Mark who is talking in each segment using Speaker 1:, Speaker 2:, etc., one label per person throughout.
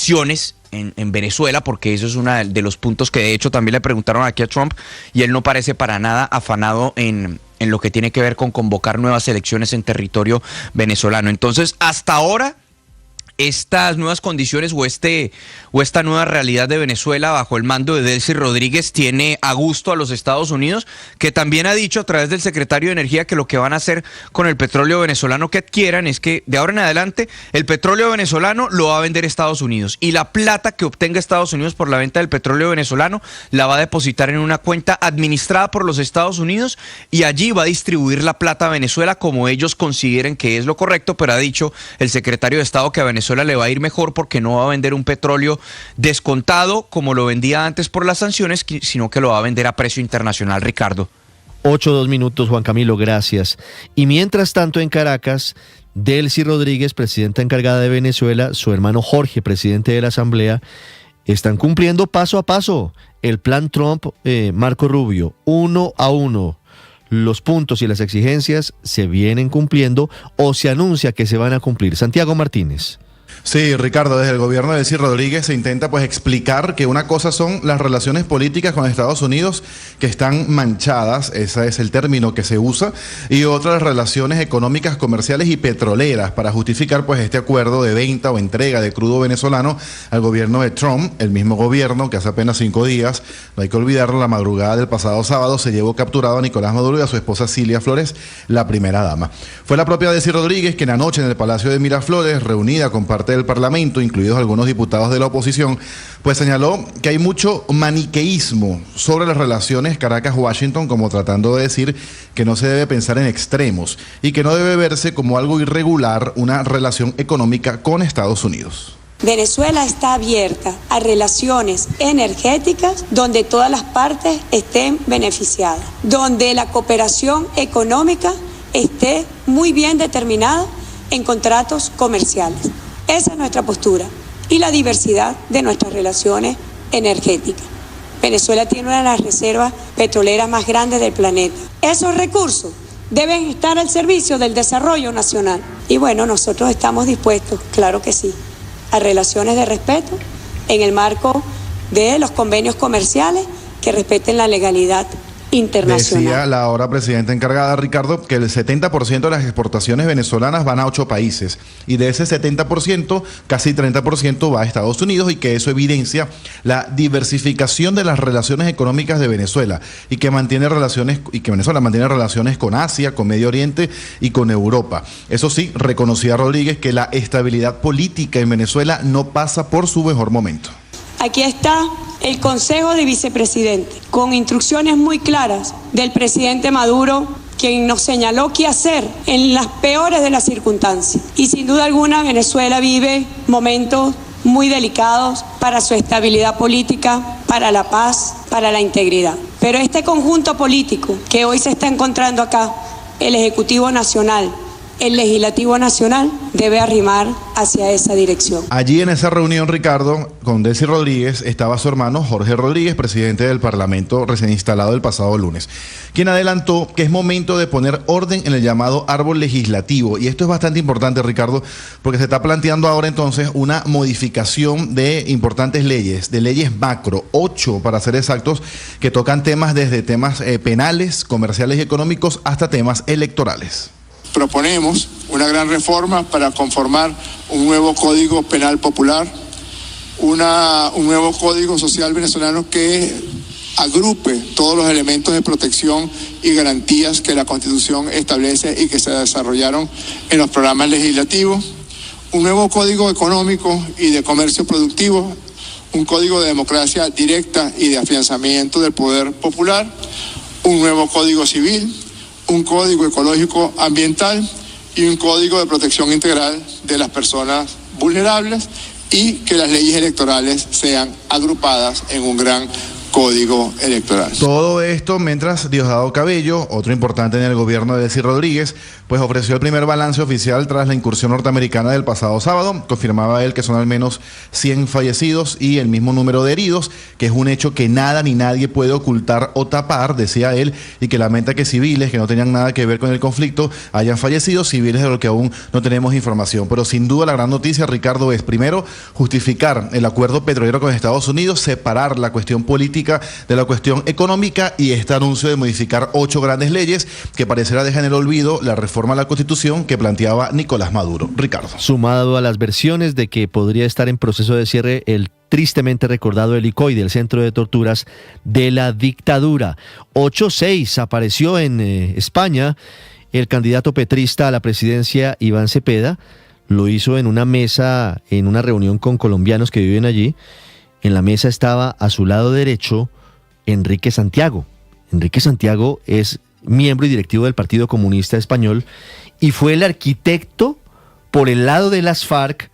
Speaker 1: elecciones en Venezuela, porque eso es uno de los puntos que de hecho también le preguntaron aquí a Trump, y él no parece para nada afanado en lo que tiene que ver con convocar nuevas elecciones en territorio venezolano. Entonces, hasta ahora, estas nuevas condiciones o esta nueva realidad de Venezuela bajo el mando de Delcy Rodríguez tiene a gusto a los Estados Unidos, que también ha dicho a través del secretario de Energía que lo que van a hacer con el petróleo venezolano que adquieran es que de ahora en adelante el petróleo venezolano lo va a vender Estados Unidos, y la plata que obtenga Estados Unidos por la venta del petróleo venezolano la va a depositar en una cuenta administrada por los Estados Unidos, y allí va a distribuir la plata a Venezuela como ellos consideren que es lo correcto. Pero ha dicho el secretario de Estado que a Venezuela le va a ir mejor porque no va a vender un petróleo descontado como lo vendía antes por las sanciones, sino que lo va a vender a precio internacional. Ricardo.
Speaker 2: 8:02 minutos, Juan Camilo, gracias. Y mientras tanto en Caracas, Delcy Rodríguez, presidenta encargada de Venezuela, su hermano Jorge, presidente de la Asamblea, están cumpliendo paso a paso el plan Trump, Marco Rubio, 1 a 1. Los puntos y las exigencias se vienen cumpliendo o se anuncia que se van a cumplir. Santiago Martínez.
Speaker 3: Sí, Ricardo, desde el gobierno de Delcy Rodríguez se intenta explicar que una cosa son las relaciones políticas con Estados Unidos que están manchadas, ese es el término que se usa, y otra las relaciones económicas, comerciales y petroleras para justificar este acuerdo de venta o entrega de crudo venezolano al gobierno de Trump, el mismo gobierno que hace apenas 5 días, no hay que olvidarlo, la madrugada del pasado sábado se llevó capturado a Nicolás Maduro y a su esposa Cilia Flores, la primera dama. Fue la propia Delcy Rodríguez quien anoche en el Palacio de Miraflores, reunida con parte del Parlamento, incluidos algunos diputados de la oposición, señaló que hay mucho maniqueísmo sobre las relaciones Caracas-Washington, como tratando de decir que no se debe pensar en extremos y que no debe verse como algo irregular una relación económica con Estados Unidos.
Speaker 4: Venezuela está abierta a relaciones energéticas donde todas las partes estén beneficiadas, donde la cooperación económica esté muy bien determinada en contratos comerciales. Esa es nuestra postura y la diversidad de nuestras relaciones energéticas. Venezuela tiene una de las reservas petroleras más grandes del planeta. Esos recursos deben estar al servicio del desarrollo nacional. Y nosotros estamos dispuestos, claro que sí, a relaciones de respeto en el marco de los convenios comerciales que respeten la legalidad internacional.
Speaker 3: Decía la ahora presidenta encargada, Ricardo, que el 70% de las exportaciones venezolanas van a 8 países y de ese 70%, casi 30% va a Estados Unidos, y que eso evidencia la diversificación de las relaciones económicas de Venezuela y que Venezuela mantiene relaciones con Asia, con Medio Oriente y con Europa. Eso sí, reconocía Rodríguez que la estabilidad política en Venezuela no pasa por su mejor momento.
Speaker 4: Aquí está el Consejo de Vicepresidentes, con instrucciones muy claras del presidente Maduro, quien nos señaló qué hacer en las peores de las circunstancias. Y sin duda alguna Venezuela vive momentos muy delicados para su estabilidad política, para la paz, para la integridad. Pero este conjunto político que hoy se está encontrando acá, el Ejecutivo Nacional, el Legislativo Nacional, debe arrimar hacia esa dirección.
Speaker 3: Allí en esa reunión, Ricardo, con Delcy Rodríguez, estaba su hermano Jorge Rodríguez, presidente del Parlamento recién instalado el pasado lunes, quien adelantó que es momento de poner orden en el llamado árbol legislativo. Y esto es bastante importante, Ricardo, porque se está planteando ahora entonces una modificación de importantes leyes, de leyes macro, 8 para ser exactos, que tocan temas desde temas penales, comerciales y económicos hasta temas electorales.
Speaker 5: Proponemos una gran reforma para conformar un nuevo Código Penal Popular, un nuevo Código Social venezolano que agrupe todos los elementos de protección y garantías que la Constitución establece y que se desarrollaron en los programas legislativos, un nuevo Código Económico y de Comercio Productivo, un Código de Democracia Directa y de afianzamiento del poder popular, un nuevo Código Civil, un Código Ecológico Ambiental y un Código de Protección Integral de las personas vulnerables, y que las leyes electorales sean agrupadas en un gran código electoral.
Speaker 3: Todo esto mientras Diosdado Cabello, otro importante en el gobierno de Delcy Rodríguez, pues ofreció el primer balance oficial tras la incursión norteamericana del pasado sábado. Confirmaba él que son al menos 100 fallecidos y el mismo número de heridos, que es un hecho que nada ni nadie puede ocultar o tapar, decía él, y que lamenta que civiles que no tenían nada que ver con el conflicto hayan fallecido, civiles de los que aún no tenemos información. Pero sin duda la gran noticia, Ricardo, es primero justificar el acuerdo petrolero con Estados Unidos, separar la cuestión política de la cuestión económica y este anuncio de modificar 8 grandes leyes que parecerá dejar en el olvido la reforma a la Constitución que planteaba Nicolás Maduro. Ricardo.
Speaker 2: Sumado a las versiones de que podría estar en proceso de cierre el tristemente recordado helicoide, el centro de torturas de la dictadura. 8-6 apareció en España el candidato petrista a la presidencia Iván Cepeda. Lo hizo en una mesa, en una reunión con colombianos que viven allí. En la mesa estaba a su lado derecho Enrique Santiago. Enrique Santiago es miembro y directivo del Partido Comunista Español y fue el arquitecto por el lado de las FARC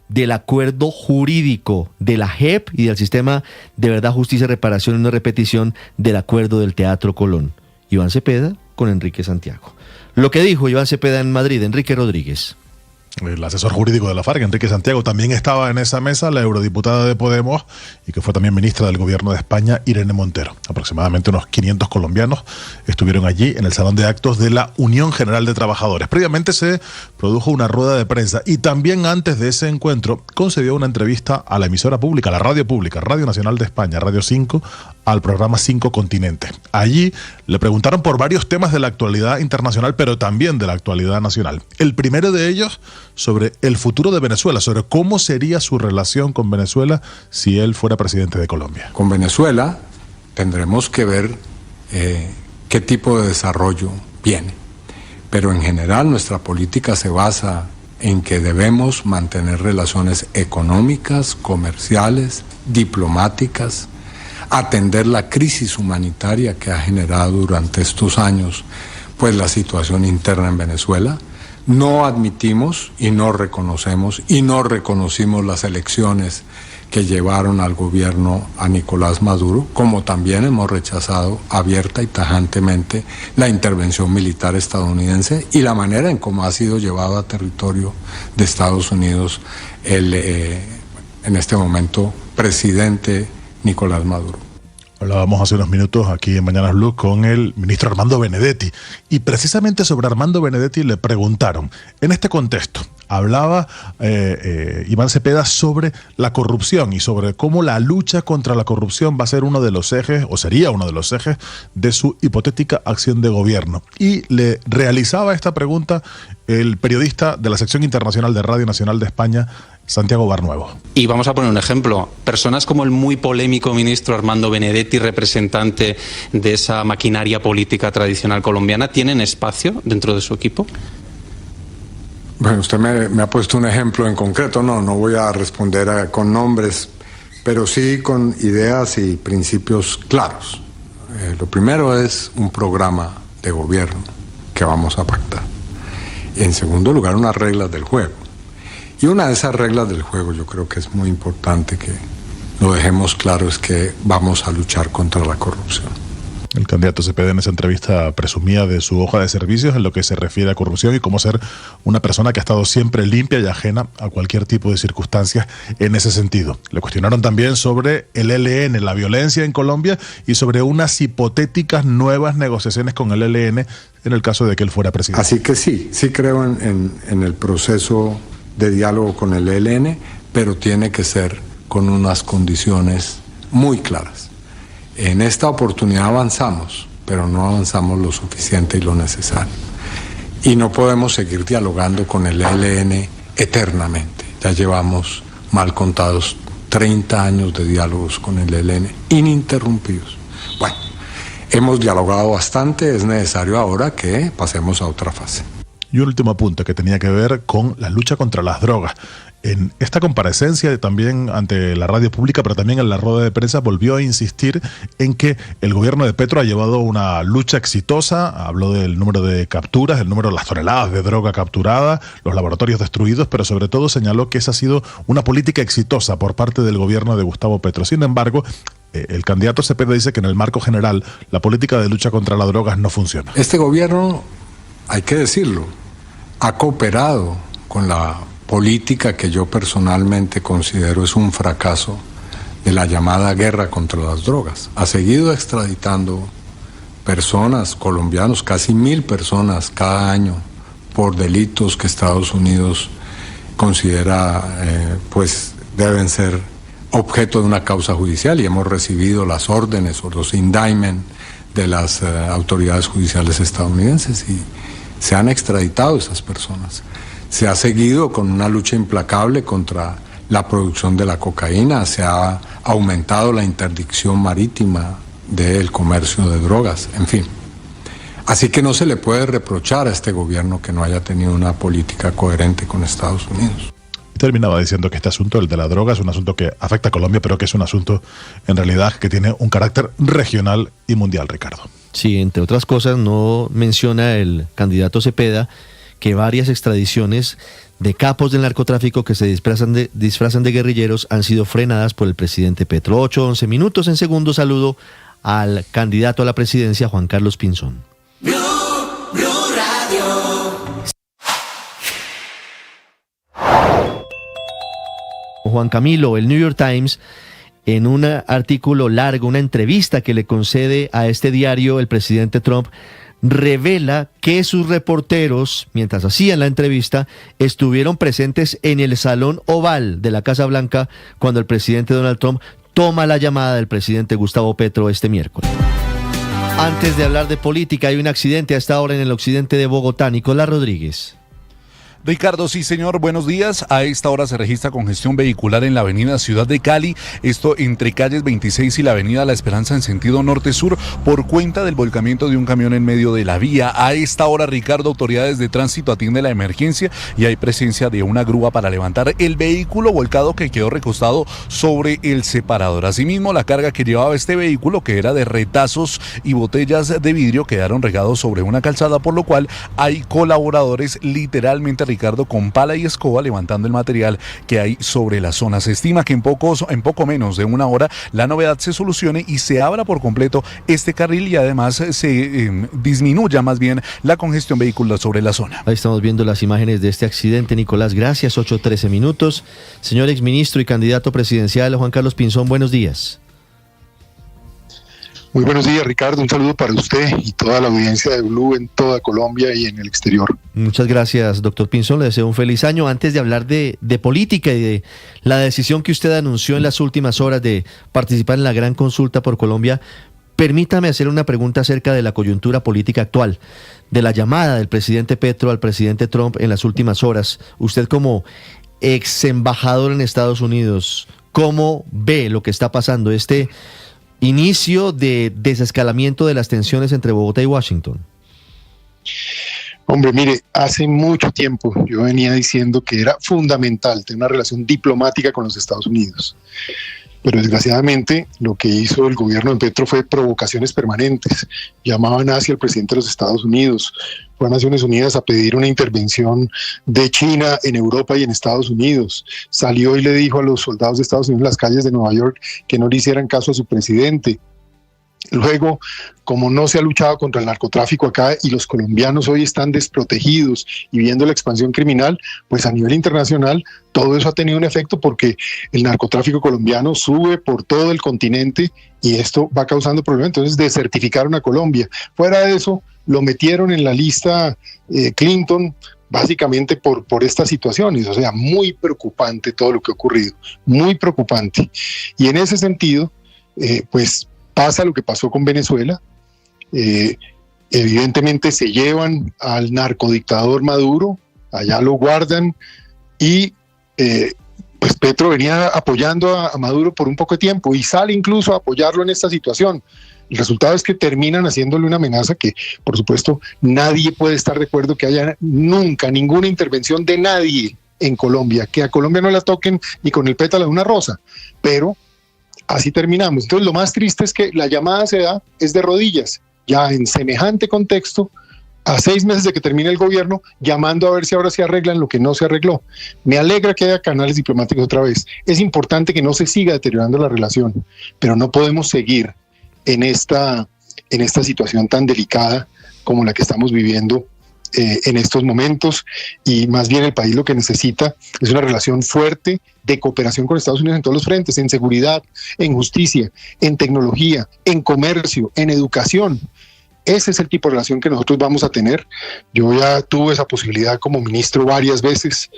Speaker 2: del acuerdo jurídico de la JEP y del sistema de verdad, justicia, reparación y no repetición del acuerdo del Teatro Colón. Iván Cepeda con Enrique Santiago. Lo que dijo Iván Cepeda en Madrid, Enrique Rodríguez.
Speaker 6: El asesor jurídico de la FARC, Enrique Santiago, también estaba en esa mesa, la eurodiputada de Podemos y que fue también ministra del gobierno de España, Irene Montero. Aproximadamente unos 500 colombianos estuvieron allí en el salón de actos de la Unión General de Trabajadores. Previamente se produjo una rueda de prensa y también antes de ese encuentro concedió una entrevista a la emisora pública, la radio pública, Radio Nacional de España, Radio 5, al programa 5 Continentes. Allí le preguntaron por varios temas de la actualidad internacional, pero también de la actualidad nacional. El primero de ellos sobre el futuro de Venezuela, sobre cómo sería su relación con Venezuela si él fuera presidente de Colombia.
Speaker 7: Con Venezuela tendremos que ver qué tipo de desarrollo viene, pero en general nuestra política se basa en que debemos mantener relaciones económicas, comerciales, diplomáticas, atender la crisis humanitaria que ha generado durante estos años pues la situación interna en Venezuela. No admitimos y no reconocemos y no reconocimos las elecciones que llevaron al gobierno a Nicolás Maduro, como también hemos rechazado abierta y tajantemente la intervención militar estadounidense y la manera en cómo ha sido llevado a territorio de Estados Unidos el, en este momento, presidente Nicolás Maduro.
Speaker 6: Hablábamos hace unos minutos aquí en Mañanas Blue con el ministro Armando Benedetti y precisamente sobre Armando Benedetti le preguntaron, en este contexto, hablaba Iván Cepeda sobre la corrupción y sobre cómo la lucha contra la corrupción va a ser uno de los ejes, o sería uno de los ejes, de su hipotética acción de gobierno. Y le realizaba esta pregunta el periodista de la sección internacional de Radio Nacional de España, Santiago Barnuevo.
Speaker 8: Y vamos a poner un ejemplo. Personas como el muy polémico ministro Armando Benedetti, representante de esa maquinaria política tradicional colombiana, ¿tienen espacio dentro de su equipo?
Speaker 7: Bueno, usted me ha puesto un ejemplo en concreto. No voy a responder con nombres, pero sí con ideas y principios claros. Lo primero es un programa de gobierno que vamos a pactar. En segundo lugar, unas reglas del juego. Y una de esas reglas del juego, yo creo que es muy importante que lo dejemos claro, es que vamos a luchar contra la corrupción.
Speaker 6: El candidato Cepeda en esa entrevista presumía de su hoja de servicios en lo que se refiere a corrupción y cómo ser una persona que ha estado siempre limpia y ajena a cualquier tipo de circunstancias en ese sentido. Le cuestionaron también sobre el ELN, la violencia en Colombia y sobre unas hipotéticas nuevas negociaciones con el ELN en el caso de que él fuera presidente.
Speaker 7: Así que sí creo en el proceso de diálogo con el ELN, pero tiene que ser con unas condiciones muy claras. En esta oportunidad avanzamos, pero no avanzamos lo suficiente y lo necesario. Y no podemos seguir dialogando con el ELN eternamente. Ya llevamos, mal contados, 30 años de diálogos con el ELN ininterrumpidos. Bueno, hemos dialogado bastante, es necesario ahora que pasemos a otra fase.
Speaker 6: Y un último apunte que tenía que ver con la lucha contra las drogas. En esta comparecencia también ante la radio pública, pero también en la rueda de prensa, volvió a insistir en que el gobierno de Petro ha llevado una lucha exitosa. Habló del número de capturas, el número de las toneladas de droga capturada, los laboratorios destruidos, pero sobre todo señaló que esa ha sido una política exitosa por parte del gobierno de Gustavo Petro. Sin embargo, el candidato Cepeda dice que en el marco general la política de lucha contra las drogas no funciona.
Speaker 7: Este gobierno, hay que decirlo, ha cooperado con la política que yo personalmente considero es un fracaso de la llamada guerra contra las drogas. Ha seguido extraditando personas, colombianos, casi 1.000 personas cada año por delitos que Estados Unidos considera pues deben ser objeto de una causa judicial, y hemos recibido las órdenes o los indictments de las autoridades judiciales estadounidenses y se han extraditado esas personas. Se ha seguido con una lucha implacable contra la producción de la cocaína, se ha aumentado la interdicción marítima del comercio de drogas, en fin. Así que no se le puede reprochar a este gobierno que no haya tenido una política coherente con Estados Unidos.
Speaker 6: Terminaba diciendo que este asunto, el de la droga, es un asunto que afecta a Colombia, pero que es un asunto en realidad que tiene un carácter regional y mundial, Ricardo.
Speaker 2: Sí, entre otras cosas, no menciona el candidato Cepeda que varias extradiciones de capos del narcotráfico que se disfrazan de guerrilleros han sido frenadas por el presidente Petro. 8:11 minutos. En segundo saludo al candidato a la presidencia, Juan Carlos Pinzón.
Speaker 9: Blue Radio.
Speaker 2: Juan Camilo, el New York Times, en un artículo largo, una entrevista que le concede a este diario el presidente Trump, revela que sus reporteros, mientras hacían la entrevista, estuvieron presentes en el Salón Oval de la Casa Blanca cuando el presidente Donald Trump toma la llamada del presidente Gustavo Petro este miércoles. Antes de hablar de política, hay un accidente a esta hora en el occidente de Bogotá. Nicolás Rodríguez.
Speaker 10: Ricardo, sí señor, buenos días. A esta hora se registra congestión vehicular en la avenida Ciudad de Cali, esto entre calles 26 y la avenida La Esperanza en sentido norte-sur, por cuenta del volcamiento de un camión en medio de la vía. A esta hora, Ricardo, autoridades de tránsito atienden la emergencia y hay presencia de una grúa para levantar el vehículo volcado que quedó recostado sobre el separador. Asimismo, la carga que llevaba este vehículo, que era de retazos y botellas de vidrio, quedaron regados sobre una calzada, por lo cual hay colaboradores literalmente, Ricardo, con pala y escoba levantando el material que hay sobre la zona. Se estima que en poco menos de una hora la novedad se solucione y se abra por completo este carril y además se disminuya más bien la congestión vehicular sobre la zona.
Speaker 2: Ahí estamos viendo las imágenes de este accidente, Nicolás, gracias. 8:13 minutos. Señor exministro y candidato presidencial Juan Carlos Pinzón, buenos días.
Speaker 11: Muy buenos días, Ricardo. Un saludo para usted y toda la audiencia de Blue en toda Colombia y en el exterior.
Speaker 2: Muchas gracias, doctor Pinzón. Le deseo un feliz año. Antes de hablar de política y de la decisión que usted anunció en las últimas horas de participar en la gran consulta por Colombia, permítame hacer una pregunta acerca de la coyuntura política actual, de la llamada del presidente Petro al presidente Trump en las últimas horas. Usted, como ex embajador en Estados Unidos, ¿cómo ve lo que está pasando, este inicio de desescalamiento de las tensiones entre Bogotá y Washington?
Speaker 11: Hombre, mire, hace mucho tiempo yo venía diciendo que era fundamental tener una relación diplomática con los Estados Unidos. Pero desgraciadamente lo que hizo el gobierno de Petro fue provocaciones permanentes. Llamaban hacia el presidente de los Estados Unidos, fue a Naciones Unidas a pedir una intervención de China en Europa y en Estados Unidos. Salió y le dijo a los soldados de Estados Unidos en las calles de Nueva York que no le hicieran caso a su presidente. Luego, como no se ha luchado contra el narcotráfico acá y los colombianos hoy están desprotegidos y viendo la expansión criminal, pues a nivel internacional todo eso ha tenido un efecto, porque el narcotráfico colombiano sube por todo el continente y esto va causando problemas. Entonces desertificaron a Colombia. Fuera de eso, lo metieron en la lista Clinton, básicamente por estas situaciones. O sea, muy preocupante todo lo que ha ocurrido, muy preocupante. Y en ese sentido, pues pasa lo que pasó con Venezuela. Evidentemente se llevan al narcodictador Maduro, allá lo guardan, y pues Petro venía apoyando a Maduro por un poco de tiempo y sale incluso a apoyarlo en esta situación. El resultado es que terminan haciéndole una amenaza que, por supuesto, nadie puede estar de acuerdo que haya nunca ninguna intervención de nadie en Colombia, que a Colombia no la toquen ni con el pétalo de una rosa, pero así terminamos. Entonces lo más triste es que la llamada se da es de rodillas, ya en semejante contexto, a 6 meses de que termine el gobierno, llamando a ver si ahora se arreglan lo que no se arregló. Me alegra que haya canales diplomáticos otra vez. Es importante que no se siga deteriorando la relación, pero no podemos seguir en esta situación tan delicada como la que estamos viviendo en estos momentos, y más bien el país lo que necesita es una relación fuerte de cooperación con Estados Unidos en todos los frentes, en seguridad, en justicia, en tecnología, en comercio, en educación. Ese es el tipo de relación que nosotros vamos a tener. Yo ya tuve esa posibilidad como ministro varias veces,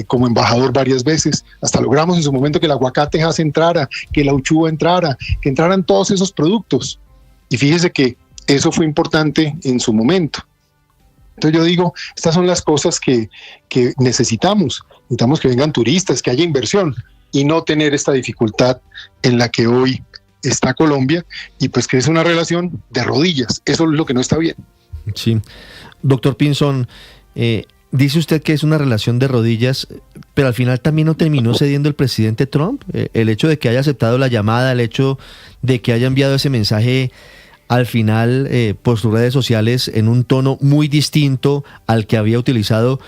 Speaker 11: como embajador varias veces. Hasta logramos en su momento que el aguacatejas entrara, que la uchuva entrara, que entraran todos esos productos. Y fíjese que eso fue importante en su momento. Entonces yo digo, estas son las cosas que necesitamos. Necesitamos que vengan turistas, que haya inversión y no tener esta dificultad en la que hoy está Colombia, y pues que es una relación de rodillas. Eso es lo que no está bien.
Speaker 2: Sí. Doctor Pinzón, dice usted que es una relación de rodillas, pero al final también no terminó cediendo el presidente Trump. El hecho de que haya aceptado la llamada, el hecho de que haya enviado ese mensaje al final por sus redes sociales en un tono muy distinto al que había utilizado,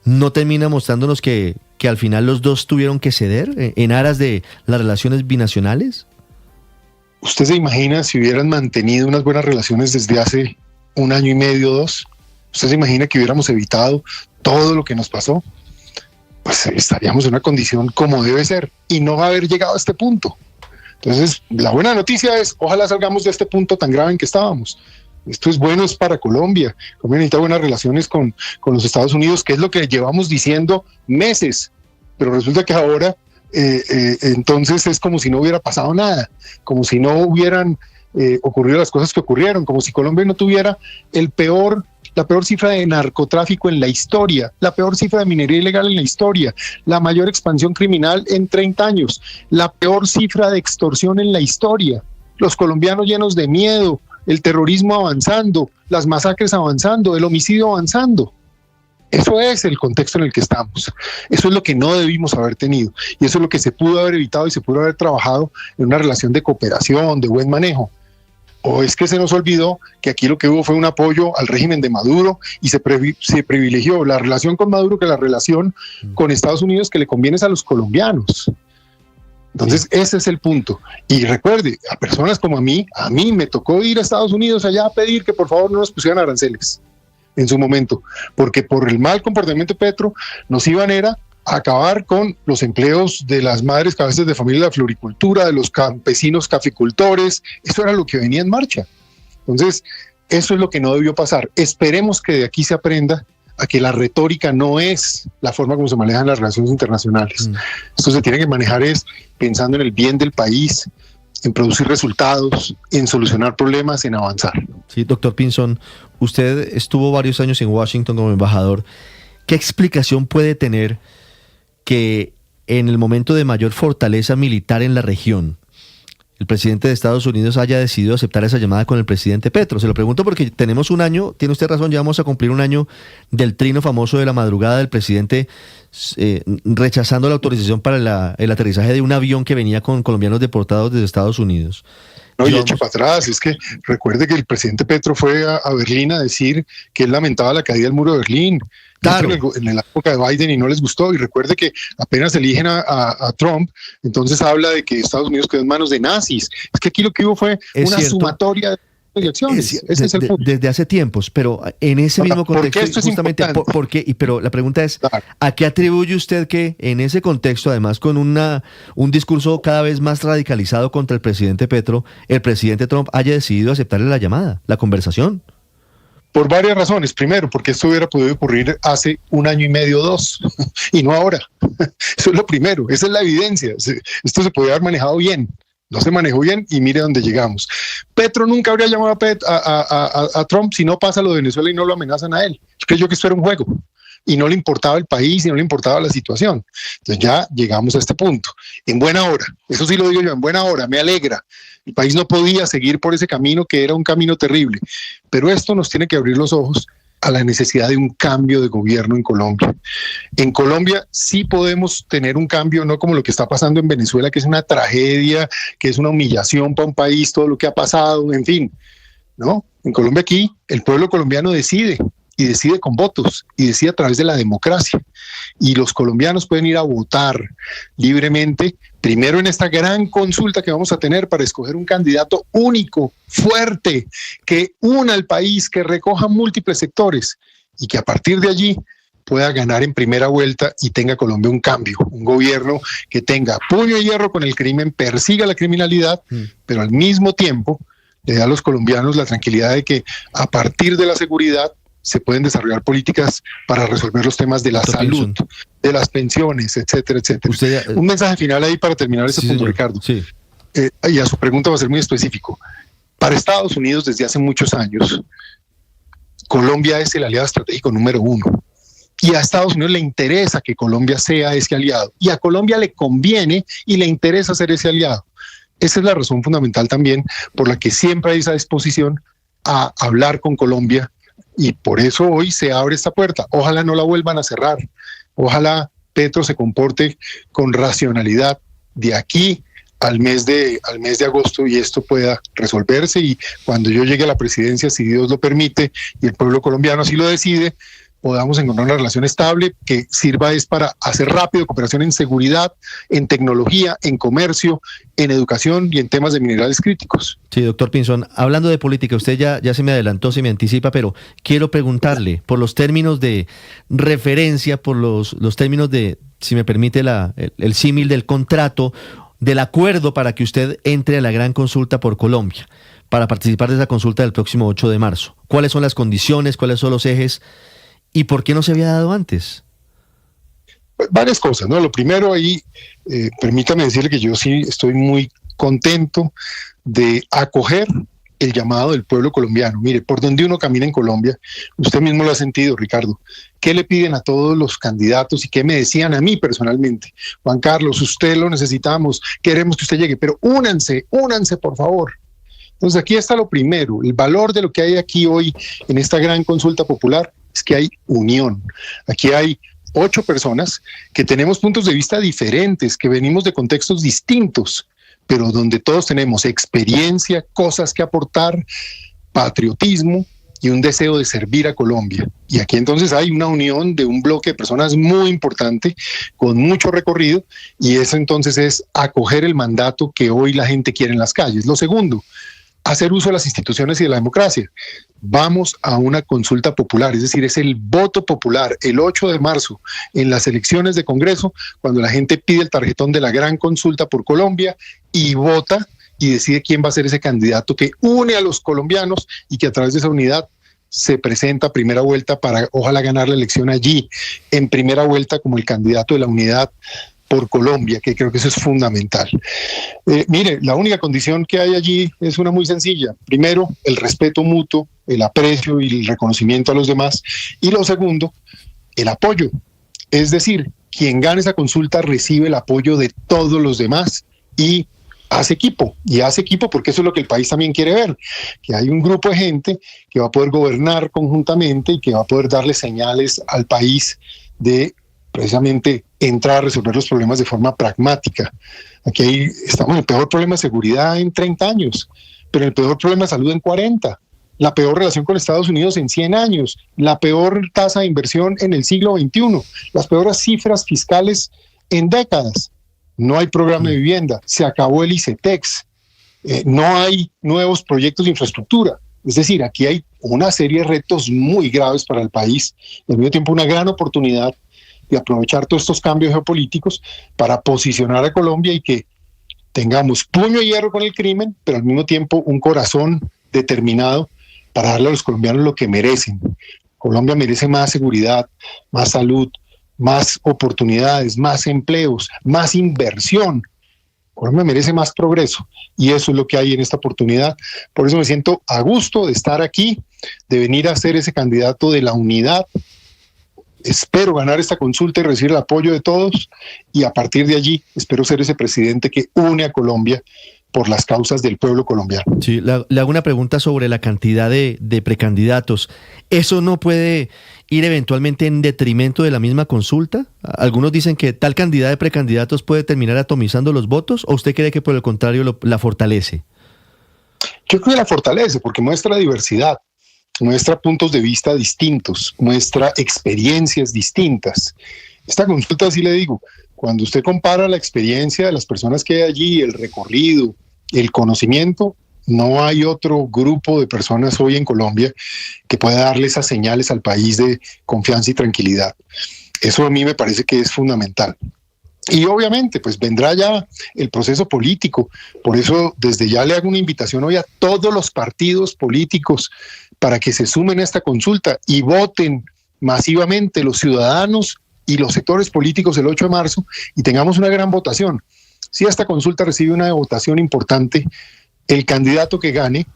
Speaker 2: ¿no termina mostrándonos que al final los dos tuvieron que ceder en aras de las relaciones binacionales?
Speaker 11: ¿Usted se imagina si hubieran mantenido unas buenas relaciones desde hace 1 año y medio, 2? ¿Usted se imagina que hubiéramos evitado todo lo que nos pasó? Pues estaríamos en una condición como debe ser y no haber llegado a este punto. Entonces, la buena noticia es, ojalá salgamos de este punto tan grave en que estábamos. Esto es bueno, es para Colombia. Colombia necesita buenas relaciones con los Estados Unidos, que es lo que llevamos diciendo meses, pero resulta que ahora entonces es como si no hubiera pasado nada, como si no hubieran ocurrido las cosas que ocurrieron, como si Colombia no tuviera la peor cifra de narcotráfico en la historia, la peor cifra de minería ilegal en la historia, la mayor expansión criminal en 30 años, la peor cifra de extorsión en la historia, los colombianos llenos de miedo, el terrorismo avanzando, las masacres avanzando, el homicidio avanzando. Eso es el contexto en el que estamos. Eso es lo que no debimos haber tenido. Y eso es lo que se pudo haber evitado y se pudo haber trabajado en una relación de cooperación, de buen manejo. ¿O es que se nos olvidó que aquí lo que hubo fue un apoyo al régimen de Maduro y se privilegió la relación con Maduro que la relación con Estados Unidos que le conviene a los colombianos? Entonces ese es el punto. Y recuerde, a personas como a mí me tocó ir a Estados Unidos allá a pedir que por favor no nos pusieran aranceles en su momento, porque por el mal comportamiento de Petro nos iban a acabar con los empleos de las madres cabezas de familia de la floricultura, de los campesinos caficultores. Eso era lo que venía en marcha. Entonces, eso es lo que no debió pasar. Esperemos que de aquí se aprenda a que la retórica no es la forma como se manejan las relaciones internacionales. Esto se tiene que manejar pensando en el bien del país, en producir resultados, en solucionar problemas, en avanzar.
Speaker 2: Sí, doctor Pinzón, usted estuvo varios años en Washington como embajador. ¿Qué explicación puede tener que en el momento de mayor fortaleza militar en la región, el presidente de Estados Unidos haya decidido aceptar esa llamada con el presidente Petro? Se lo pregunto porque tenemos un año, tiene usted razón, ya vamos a cumplir un año del trino famoso de la madrugada del presidente rechazando la autorización para el aterrizaje de un avión que venía con colombianos deportados desde Estados Unidos.
Speaker 11: No, y hecho para atrás, es que recuerde que el presidente Petro fue a Berlín a decir que él lamentaba la caída del muro de Berlín. Claro. En la época de Biden y no les gustó. Y recuerde que apenas eligen a Trump, entonces habla de que Estados Unidos quedó en manos de nazis. Es que aquí lo que hubo fue una sumatoria de elecciones. Ese es el punto. Desde
Speaker 2: hace tiempos, pero en ese mismo contexto,
Speaker 11: esto es
Speaker 2: justamente, ¿por qué? Pero la pregunta es, claro, ¿a qué atribuye usted que en ese contexto, además con un discurso cada vez más radicalizado contra el presidente Petro, el presidente Trump haya decidido aceptarle la llamada, la conversación?
Speaker 11: Por varias razones. Primero, porque esto hubiera podido ocurrir hace 1 año y medio, 2, y no ahora. Eso es lo primero, esa es la evidencia. Esto se podía haber manejado bien. No se manejó bien y mire dónde llegamos. Petro nunca habría llamado a Trump si no pasa lo de Venezuela y no lo amenazan a él. Creyó que esto era un juego y no le importaba el país y no le importaba la situación. Entonces ya llegamos a este punto. En buena hora, eso sí lo digo yo, en buena hora, me alegra. El país no podía seguir por ese camino que era un camino terrible. Pero esto nos tiene que abrir los ojos a la necesidad de un cambio de gobierno en Colombia. En Colombia sí podemos tener un cambio, no como lo que está pasando en Venezuela, que es una tragedia, que es una humillación para un país, todo lo que ha pasado, en fin. ¿No? En Colombia aquí el pueblo colombiano decide, y decide con votos, y decide a través de la democracia. Y los colombianos pueden ir a votar libremente, primero en esta gran consulta que vamos a tener para escoger un candidato único, fuerte, que una al país, que recoja múltiples sectores, y que a partir de allí pueda ganar en primera vuelta y tenga Colombia un cambio, un gobierno que tenga puño de hierro con el crimen, persiga la criminalidad, pero al mismo tiempo le da a los colombianos la tranquilidad de que a partir de la seguridad se pueden desarrollar políticas para resolver los temas de la salud, de las pensiones, etcétera, etcétera. Un mensaje final ahí para terminar ese punto, señor. Ricardo. Sí. Y a su pregunta va a ser muy específico. Para Estados Unidos, desde hace muchos años, Colombia es el aliado estratégico número 1. Y a Estados Unidos le interesa que Colombia sea ese aliado. Y a Colombia le conviene y le interesa ser ese aliado. Esa es la razón fundamental también por la que siempre hay esa disposición a hablar con Colombia. Y por eso hoy se abre esta puerta. Ojalá no la vuelvan a cerrar. Ojalá Petro se comporte con racionalidad de aquí al mes de agosto y esto pueda resolverse. Y cuando yo llegue a la presidencia, si Dios lo permite y el pueblo colombiano así lo decide, podamos encontrar una relación estable que sirva para hacer rápido cooperación en seguridad, en tecnología, en comercio, en educación y en temas de minerales críticos.
Speaker 2: Sí, doctor Pinzón, hablando de política, usted ya se me adelantó, se me anticipa, pero quiero preguntarle por los términos de referencia, por los términos de, si me permite el símil del contrato, del acuerdo para que usted entre a la gran consulta por Colombia, para participar de esa consulta del próximo 8 de marzo. ¿Cuáles son las condiciones, cuáles son los ejes? ¿Y por qué no se había dado antes?
Speaker 11: Varias cosas, ¿no? Lo primero ahí, permítame decirle que yo sí estoy muy contento de acoger el llamado del pueblo colombiano. Mire, por donde uno camina en Colombia, usted mismo lo ha sentido, Ricardo. ¿Qué le piden a todos los candidatos y qué me decían a mí personalmente? Juan Carlos, usted lo necesitamos, queremos que usted llegue, pero únanse por favor. Entonces aquí está lo primero, el valor de lo que hay aquí hoy en esta gran consulta popular es que hay unión. Aquí hay 8 personas que tenemos puntos de vista diferentes, que venimos de contextos distintos, pero donde todos tenemos experiencia, cosas que aportar, patriotismo y un deseo de servir a Colombia. Y aquí entonces hay una unión de un bloque de personas muy importante, con mucho recorrido, y eso entonces es acoger el mandato que hoy la gente quiere en las calles. Lo segundo, hacer uso de las instituciones y de la democracia. Vamos a una consulta popular, es decir, es el voto popular el 8 de marzo en las elecciones de Congreso, cuando la gente pide el tarjetón de la gran consulta por Colombia y vota y decide quién va a ser ese candidato que une a los colombianos y que a través de esa unidad se presenta a primera vuelta para ojalá ganar la elección allí, en primera vuelta como el candidato de la unidad por Colombia, que creo que eso es fundamental. Mire, la única condición que hay allí es una muy sencilla. Primero, el respeto mutuo, el aprecio y el reconocimiento a los demás. Y lo segundo, el apoyo. Es decir, quien gane esa consulta recibe el apoyo de todos los demás y hace equipo. Y hace equipo porque eso es lo que el país también quiere ver, que hay un grupo de gente que va a poder gobernar conjuntamente y que va a poder darle señales al país de precisamente entrar a resolver los problemas de forma pragmática. Aquí estamos en el peor problema de seguridad en 30 años, pero el peor problema de salud en 40, la peor relación con Estados Unidos en 100 años, la peor tasa de inversión en el siglo XXI, las peores cifras fiscales en décadas. No hay programa de vivienda, se acabó el ICETEX, no hay nuevos proyectos de infraestructura. Es decir, aquí hay una serie de retos muy graves para el país y al mismo tiempo una gran oportunidad de aprovechar todos estos cambios geopolíticos para posicionar a Colombia y que tengamos puño de hierro con el crimen, pero al mismo tiempo un corazón determinado para darle a los colombianos lo que merecen. Colombia merece más seguridad, más salud, más oportunidades, más empleos, más inversión. Colombia merece más progreso y eso es lo que hay en esta oportunidad. Por eso me siento a gusto de estar aquí, de venir a ser ese candidato de la unidad. Espero ganar esta consulta y recibir el apoyo de todos y a partir de allí espero ser ese presidente que une a Colombia por las causas del pueblo colombiano.
Speaker 2: Sí, le hago una pregunta sobre la cantidad de precandidatos. ¿Eso no puede ir eventualmente en detrimento de la misma consulta? Algunos dicen que tal cantidad de precandidatos puede terminar atomizando los votos, ¿o usted cree que por el contrario la fortalece?
Speaker 11: Yo creo que la fortalece porque muestra diversidad, muestra puntos de vista distintos, muestra experiencias distintas. Esta consulta, sí le digo, cuando usted compara la experiencia de las personas que hay allí, el recorrido, el conocimiento, no hay otro grupo de personas hoy en Colombia que pueda darle esas señales al país de confianza y tranquilidad. Eso a mí me parece que es fundamental. Y obviamente, pues vendrá ya el proceso político. Por eso, desde ya le hago una invitación hoy a todos los partidos políticos para que se sumen a esta consulta y voten masivamente los ciudadanos y los sectores políticos el 8 de marzo y tengamos una gran votación. Si esta consulta recibe una votación importante, el candidato que gane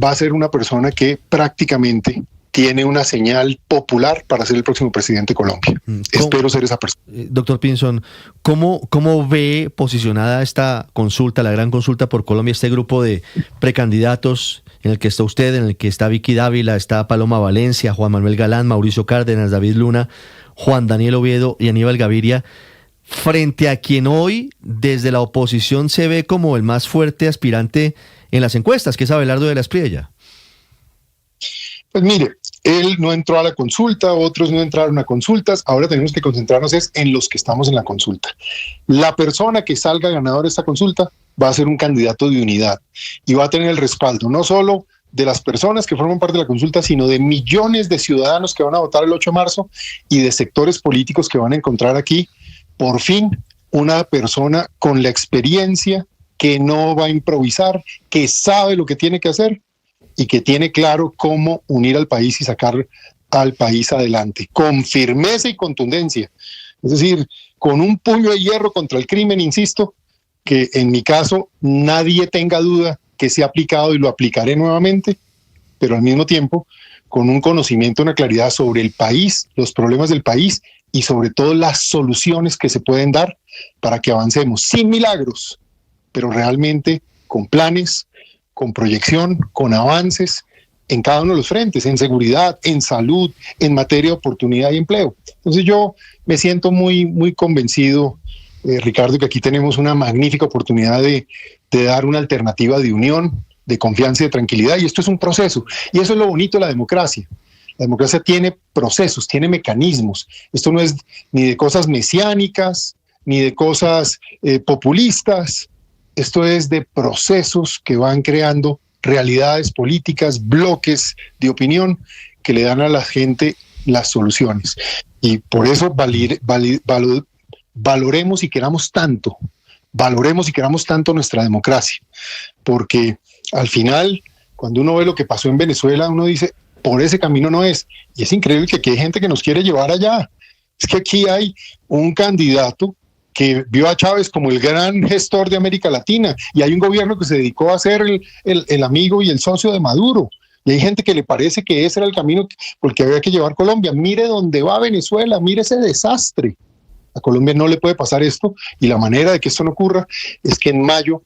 Speaker 11: va a ser una persona que prácticamente tiene una señal popular para ser el próximo presidente de Colombia. Espero ser esa persona.
Speaker 2: Doctor Pinzón, ¿cómo ve posicionada esta consulta, la gran consulta por Colombia, este grupo de precandidatos en el que está usted, en el que está Vicky Dávila, está Paloma Valencia, Juan Manuel Galán, Mauricio Cárdenas, David Luna, Juan Daniel Oviedo y Aníbal Gaviria, frente a quien hoy desde la oposición se ve como el más fuerte aspirante en las encuestas, que es Abelardo de la Espriella?
Speaker 11: Pues mire, él no entró a la consulta, otros no entraron a consultas, ahora tenemos que concentrarnos en los que estamos en la consulta. La persona que salga ganadora de esta consulta va a ser un candidato de unidad y va a tener el respaldo no solo de las personas que forman parte de la consulta, sino de millones de ciudadanos que van a votar el 8 de marzo y de sectores políticos que van a encontrar aquí, por fin, una persona con la experiencia, que no va a improvisar, que sabe lo que tiene que hacer y que tiene claro cómo unir al país y sacar al país adelante, con firmeza y contundencia. Es decir, con un puño de hierro contra el crimen, insisto, que en mi caso nadie tenga duda que se ha aplicado y lo aplicaré nuevamente, pero al mismo tiempo con un conocimiento, una claridad sobre el país, los problemas del país y sobre todo las soluciones que se pueden dar para que avancemos sin milagros, pero realmente con planes, con proyección, con avances en cada uno de los frentes, en seguridad, en salud, en materia de oportunidad y empleo. Entonces yo me siento muy convencido, Ricardo, que aquí tenemos una magnífica oportunidad de dar una alternativa de unión, de confianza y de tranquilidad, y esto es un proceso, y eso es lo bonito de la democracia. La democracia tiene procesos, tiene mecanismos. Esto no es ni de cosas mesiánicas, ni de cosas populistas. Esto es de procesos que van creando realidades políticas, bloques de opinión que le dan a la gente las soluciones. Y por eso valoremos y queramos tanto nuestra democracia. Porque al final, cuando uno ve lo que pasó en Venezuela, uno dice, por ese camino no es. Y es increíble que aquí hay gente que nos quiere llevar allá. Es que aquí hay un candidato que vio a Chávez como el gran gestor de América Latina, y hay un gobierno que se dedicó a ser el amigo y el socio de Maduro, y hay gente que le parece que ese era el camino por el que había que llevar Colombia. Mire dónde va Venezuela, mire ese desastre. A Colombia no le puede pasar esto, y la manera de que esto no ocurra es que en mayo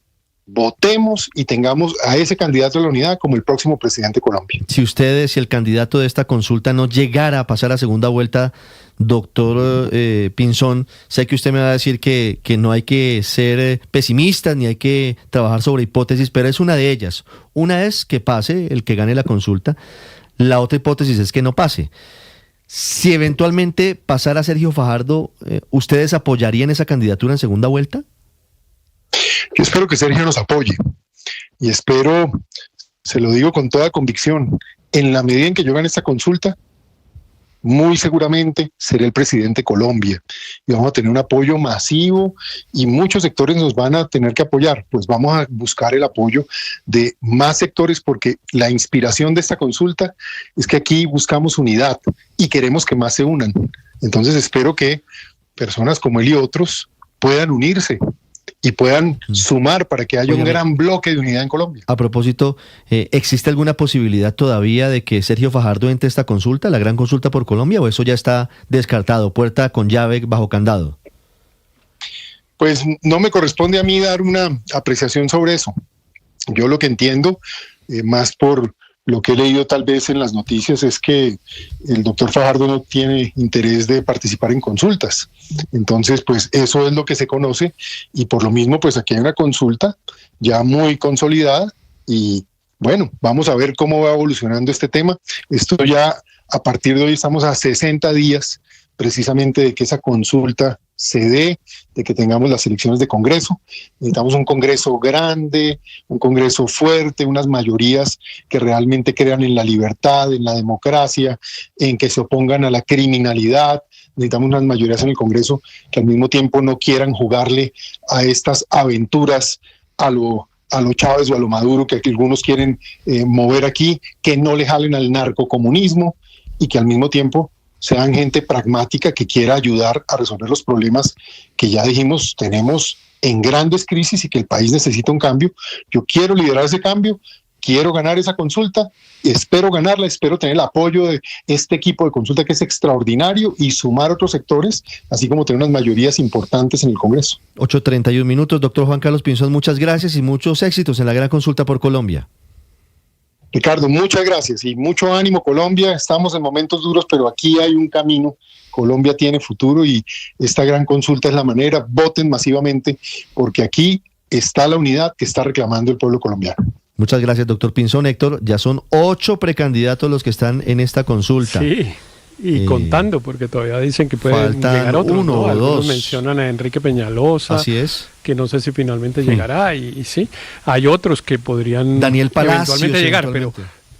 Speaker 11: votemos y tengamos a ese candidato de la unidad como el próximo presidente de Colombia.
Speaker 2: Si el candidato de esta consulta no llegara a pasar a segunda vuelta, doctor Pinzón, sé que usted me va a decir que no hay que ser pesimistas ni hay que trabajar sobre hipótesis, pero es una de ellas. Una es que pase el que gane la consulta, la otra hipótesis es que no pase. Si eventualmente pasara Sergio Fajardo, ¿ustedes apoyarían esa candidatura en segunda vuelta?
Speaker 11: Yo espero que Sergio nos apoye y espero, se lo digo con toda convicción, en la medida en que yo gane esta consulta, muy seguramente seré el presidente de Colombia y vamos a tener un apoyo masivo y muchos sectores nos van a tener que apoyar. Pues vamos a buscar el apoyo de más sectores porque la inspiración de esta consulta es que aquí buscamos unidad y queremos que más se unan. Entonces espero que personas como él y otros puedan unirse y puedan sumar para que haya un gran bloque de unidad en Colombia.
Speaker 2: A propósito, ¿existe alguna posibilidad todavía de que Sergio Fajardo entre a esta consulta, la gran consulta por Colombia, o eso ya está descartado, puerta con llave bajo candado?
Speaker 11: Pues no me corresponde a mí dar una apreciación sobre eso. Yo lo que entiendo, más por lo que he leído tal vez en las noticias, es que el doctor Fajardo no tiene interés de participar en consultas. Entonces, pues eso es lo que se conoce y por lo mismo, pues aquí hay una consulta ya muy consolidada y bueno, vamos a ver cómo va evolucionando este tema. Esto ya, a partir de hoy estamos a 60 días precisamente de que esa consulta se dé, de que tengamos las elecciones de Congreso. Necesitamos un Congreso grande, un Congreso fuerte, unas mayorías que realmente crean en la libertad, en la democracia, en que se opongan a la criminalidad. Necesitamos unas mayorías en el Congreso que al mismo tiempo no quieran jugarle a estas aventuras a lo Chávez o a lo Maduro que algunos quieren mover aquí, que no le jalen al narcocomunismo y que al mismo tiempo sean gente pragmática que quiera ayudar a resolver los problemas que ya dijimos tenemos en grandes crisis y que el país necesita un cambio. Yo quiero liderar ese cambio, quiero ganar esa consulta, espero ganarla, espero tener el apoyo de este equipo de consulta que es extraordinario y sumar otros sectores, así como tener unas mayorías importantes en el Congreso.
Speaker 2: 8:31 minutos, doctor Juan Carlos Pinzón, muchas gracias y muchos éxitos en la gran consulta por Colombia.
Speaker 11: Ricardo, muchas gracias y mucho ánimo Colombia, estamos en momentos duros, pero aquí hay un camino, Colombia tiene futuro y esta gran consulta es la manera, voten masivamente porque aquí está la unidad que está reclamando el pueblo colombiano.
Speaker 2: Muchas gracias, doctor Pinzón. Héctor, ya son 8 precandidatos los que están en esta consulta.
Speaker 9: Sí, y contando, porque todavía dicen que pueden llegar otros.
Speaker 2: Uno o dos.
Speaker 9: Mencionan a Enrique Peñalosa.
Speaker 2: Así es.
Speaker 9: Que no sé si finalmente llegará, y sí, hay otros que podrían
Speaker 2: Daniel Palacios,
Speaker 9: eventualmente llegar, pero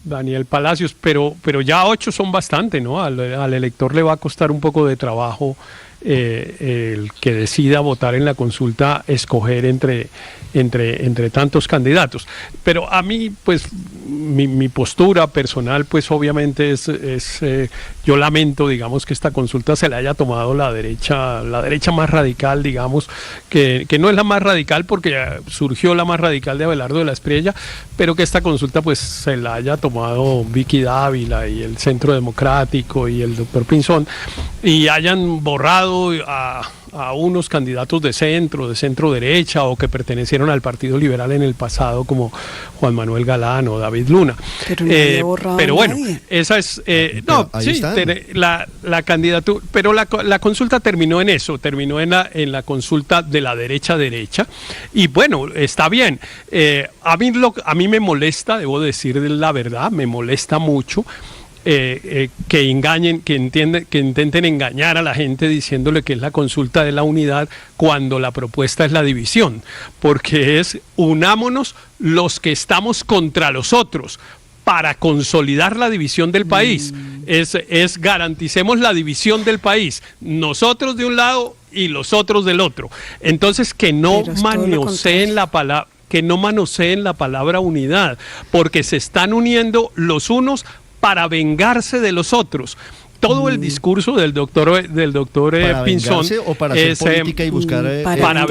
Speaker 9: Daniel Palacios, pero ya 8 son bastante, ¿no? Al elector le va a costar un poco de trabajo el que decida votar en la consulta, escoger entre tantos candidatos. Pero a mí, pues, mi postura personal, pues obviamente es yo lamento, digamos, que esta consulta se la haya tomado la derecha más radical, digamos, que no es la más radical porque surgió la más radical de Abelardo de la Espriella, pero que esta consulta pues se la haya tomado Vicky Dávila y el Centro Democrático y el doctor Pinzón, y hayan borrado a unos candidatos de centro derecha o que pertenecieron al Partido Liberal en el pasado, como Juan Manuel Galán o David Luna. Pero bueno, esa es la candidatura, pero la consulta terminó en eso, terminó en la consulta de la derecha, y bueno, está bien. A mí me molesta, debo decir la verdad, me molesta mucho que engañen, que intenten engañar a la gente diciéndole que es la consulta de la unidad cuando la propuesta es la división, porque es unámonos los que estamos contra los otros para consolidar la división del país. Es garanticemos la división del país, nosotros de un lado y los otros del otro. Entonces que no manoseen la palabra, unidad, porque se están uniendo los unos para vengarse de los otros. Todo el discurso del doctor Pinzón
Speaker 2: o para hacer política y buscar
Speaker 9: para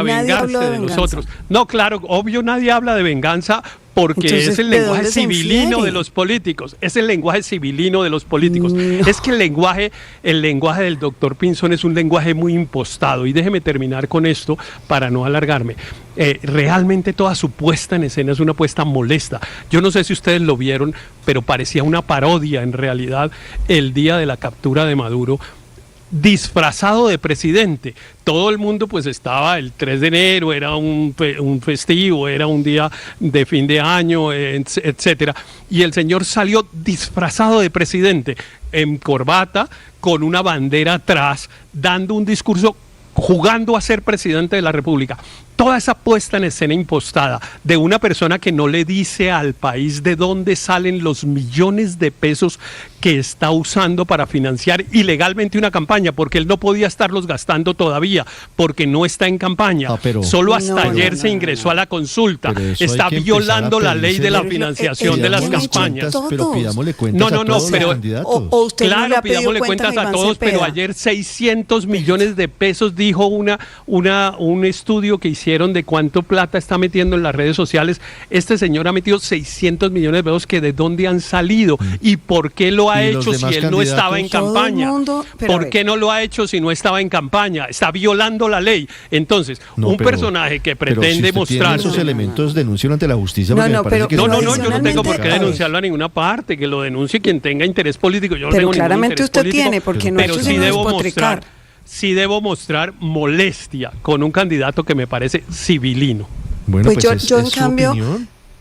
Speaker 9: vengarse de los otros. No, claro, obvio, nadie habla de venganza porque entonces, es el lenguaje civilino de los políticos. Es el lenguaje civilino de los políticos. No. Es que el lenguaje del doctor Pinzón es un lenguaje muy impostado. Y déjeme terminar con esto para no alargarme. Realmente toda su puesta en escena es una puesta molesta. Yo no sé si ustedes lo vieron, pero parecía una parodia en realidad el día de la captura de Maduro, disfrazado de presidente. Todo el mundo pues estaba, el 3 de enero era un festivo, era un día de fin de año, etcétera, y el señor salió disfrazado de presidente, en corbata, con una bandera atrás, dando un discurso, jugando a ser presidente de la República. Toda esa puesta en escena impostada de una persona que no le dice al país de dónde salen los millones de pesos que está usando para financiar ilegalmente una campaña, porque él no podía estarlos gastando todavía, porque no está en campaña. Solo hasta ayer se ingresó a la consulta. Está violando la ley de la financiación de las campañas.
Speaker 2: Pero pidámosle cuentas a todos los candidatos.
Speaker 9: Claro, pidámosle cuentas a todos, pero ayer 600 millones de pesos, dijo un estudio que hicieron de cuánto plata está metiendo en las redes sociales. Este señor ha metido 600 millones de pesos, que de dónde han salido y por qué lo ha hecho si él no estaba en campaña. ¿Por qué no lo ha hecho si no estaba en campaña? Está violando la ley. Entonces, personaje que pretende mostrar
Speaker 2: esos elementos, denúncialo ante la justicia.
Speaker 9: No, yo no tengo por qué denunciarlo a ninguna parte. Que lo denuncie quien tenga interés político. Yo no tengo
Speaker 12: claramente
Speaker 9: usted
Speaker 12: político, tiene, porque no ha hecho sino despotricar.
Speaker 9: Sí debo mostrar molestia con un candidato que me parece civilino.
Speaker 2: Bueno,
Speaker 12: pues yo en cambio,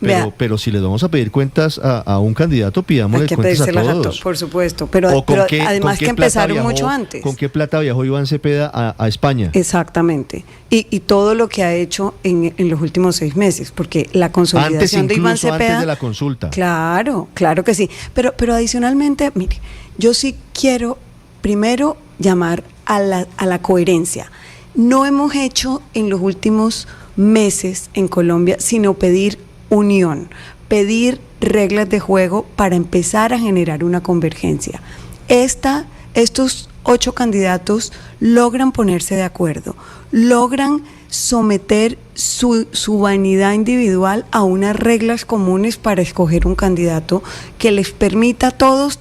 Speaker 2: Pero si les vamos a pedir cuentas a un candidato, pidámosle cuentas a todos.
Speaker 12: Por supuesto, pero además que empezaron mucho antes.
Speaker 2: ¿Con qué plata viajó Iván Cepeda a España?
Speaker 12: Exactamente. Y todo lo que ha hecho en los últimos 6 meses, porque la consolidación de Iván Cepeda...
Speaker 2: antes de la consulta.
Speaker 12: Claro que sí. Pero adicionalmente, mire, yo sí quiero primero llamar a la coherencia. No hemos hecho en los últimos meses en Colombia sino pedir unión, pedir reglas de juego para empezar a generar una convergencia. Estos 8 candidatos logran ponerse de acuerdo, logran someter su vanidad individual a unas reglas comunes para escoger un candidato que les permita a todos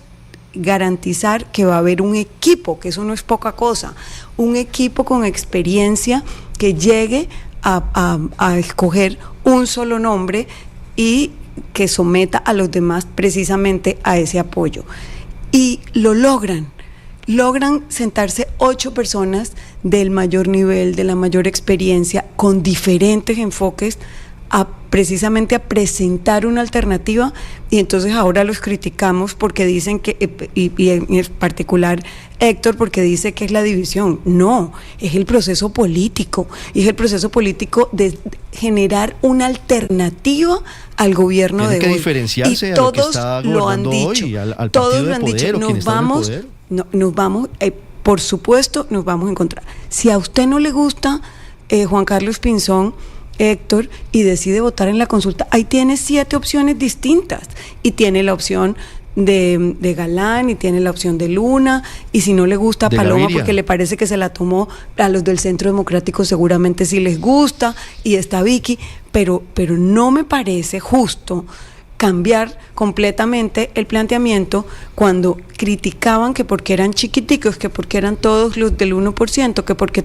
Speaker 12: garantizar que va a haber un equipo, que eso no es poca cosa, un equipo con experiencia que llegue a escoger un solo nombre y que someta a los demás precisamente a ese apoyo. Y lo logran sentarse 8 personas del mayor nivel, de la mayor experiencia, con diferentes enfoques, precisamente a presentar una alternativa, y entonces ahora los criticamos porque dicen que, y en particular Héctor, porque dice que es la división. No, es el proceso político, y es el proceso político de generar una alternativa al gobierno de hoy.
Speaker 2: Tiene que diferenciarse
Speaker 12: y
Speaker 2: a lo que
Speaker 12: todos
Speaker 2: está
Speaker 12: lo han
Speaker 2: gobernando
Speaker 12: dicho,
Speaker 2: hoy, al
Speaker 12: todos
Speaker 2: partido
Speaker 12: lo
Speaker 2: de
Speaker 12: han
Speaker 2: poder,
Speaker 12: dicho, nos vamos, por supuesto, nos vamos a encontrar. Si a usted no le gusta Juan Carlos Pinzón, Héctor, y decide votar en la consulta, ahí tiene 7 opciones distintas, y tiene la opción de Galán, y tiene la opción de Luna, y si no le gusta Paloma Gaviria, porque le parece que se la tomó, a los del Centro Democrático seguramente sí les gusta, y está Vicky, pero no me parece justo cambiar completamente el planteamiento cuando criticaban que porque eran chiquiticos, que porque eran todos los del 1%, que porque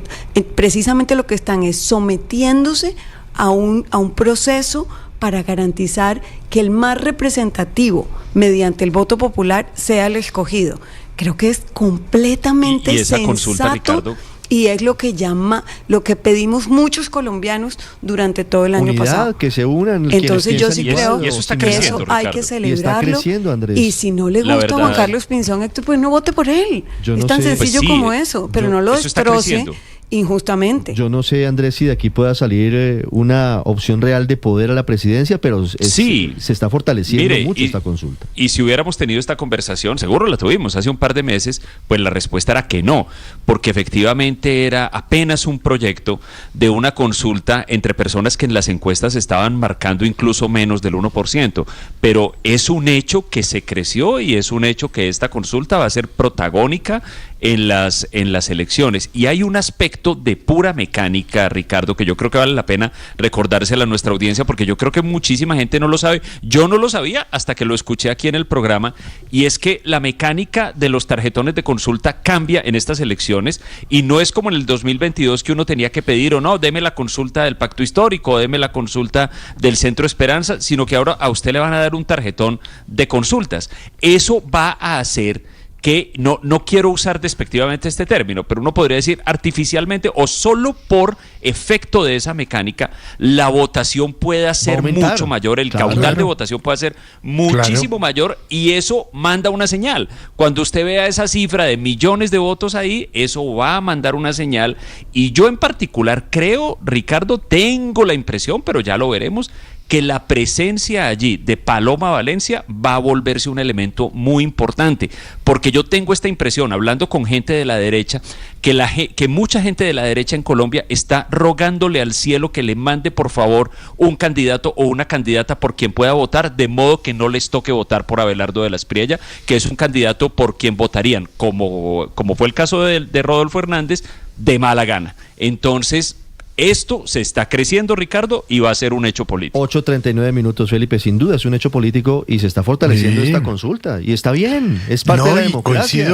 Speaker 12: precisamente lo que están es sometiéndose a un proceso para garantizar que el más representativo mediante el voto popular sea el escogido. Creo que es completamente
Speaker 13: y esa
Speaker 12: sensato,
Speaker 13: consulta, Ricardo,
Speaker 12: y es lo que pedimos muchos colombianos durante todo el año pasado.
Speaker 2: Que se unan.
Speaker 12: Entonces yo sí creo
Speaker 13: y eso está
Speaker 12: que
Speaker 13: creciendo,
Speaker 12: eso hay
Speaker 13: Ricardo.
Speaker 12: que celebrarlo.
Speaker 2: Y está creciendo, Andrés.
Speaker 12: Y si no le gusta Juan Carlos Pinzón, Héctor, pues no vote por él. Es tan sencillo como eso, pero no lo destroce injustamente.
Speaker 2: Yo no sé, Andrés, si de aquí pueda salir una opción real de poder a la presidencia, pero se está fortaleciendo mucho esta consulta.
Speaker 13: Y si hubiéramos tenido esta conversación, seguro la tuvimos hace un par de meses, pues la respuesta era que no, porque efectivamente era apenas un proyecto de una consulta entre personas que en las encuestas estaban marcando incluso menos del 1%, pero es un hecho que se creció y es un hecho que esta consulta va a ser protagónica en las elecciones. Y hay un aspecto de pura mecánica, Ricardo, que yo creo que vale la pena recordársela a nuestra audiencia, porque yo creo que muchísima gente no lo sabe. Yo no lo sabía hasta que lo escuché aquí en el programa, y es que la mecánica de los tarjetones de consulta cambia en estas elecciones, y no es como en el 2022 que uno tenía que pedir, o no, deme la consulta del Pacto Histórico, deme la consulta del Centro Esperanza, sino que ahora a usted le van a dar un tarjetón de consultas. Eso va a hacer que, no quiero usar despectivamente este término, pero uno podría decir artificialmente o solo por efecto de esa mecánica, la votación pueda ser mucho mayor, el caudal de votación puede ser muchísimo mayor, y eso manda una señal. Cuando usted vea esa cifra de millones de votos ahí, eso va a mandar una señal, y yo en particular creo, Ricardo, tengo la impresión, pero ya lo veremos, que la presencia allí de Paloma Valencia va a volverse un elemento muy importante, porque yo tengo esta impresión, hablando con gente de la derecha, que mucha gente de la derecha en Colombia está rogándole al cielo que le mande por favor un candidato o una candidata por quien pueda votar, de modo que no les toque votar por Abelardo de la Espriella, que es un candidato por quien votarían, como fue el caso de Rodolfo Hernández, de mala gana. Entonces, esto se está creciendo, Ricardo, y va a ser un hecho político.
Speaker 2: 8:39 minutos, Felipe. Sin duda es un hecho político y se está fortaleciendo esta consulta. Y está bien, es parte de la democracia.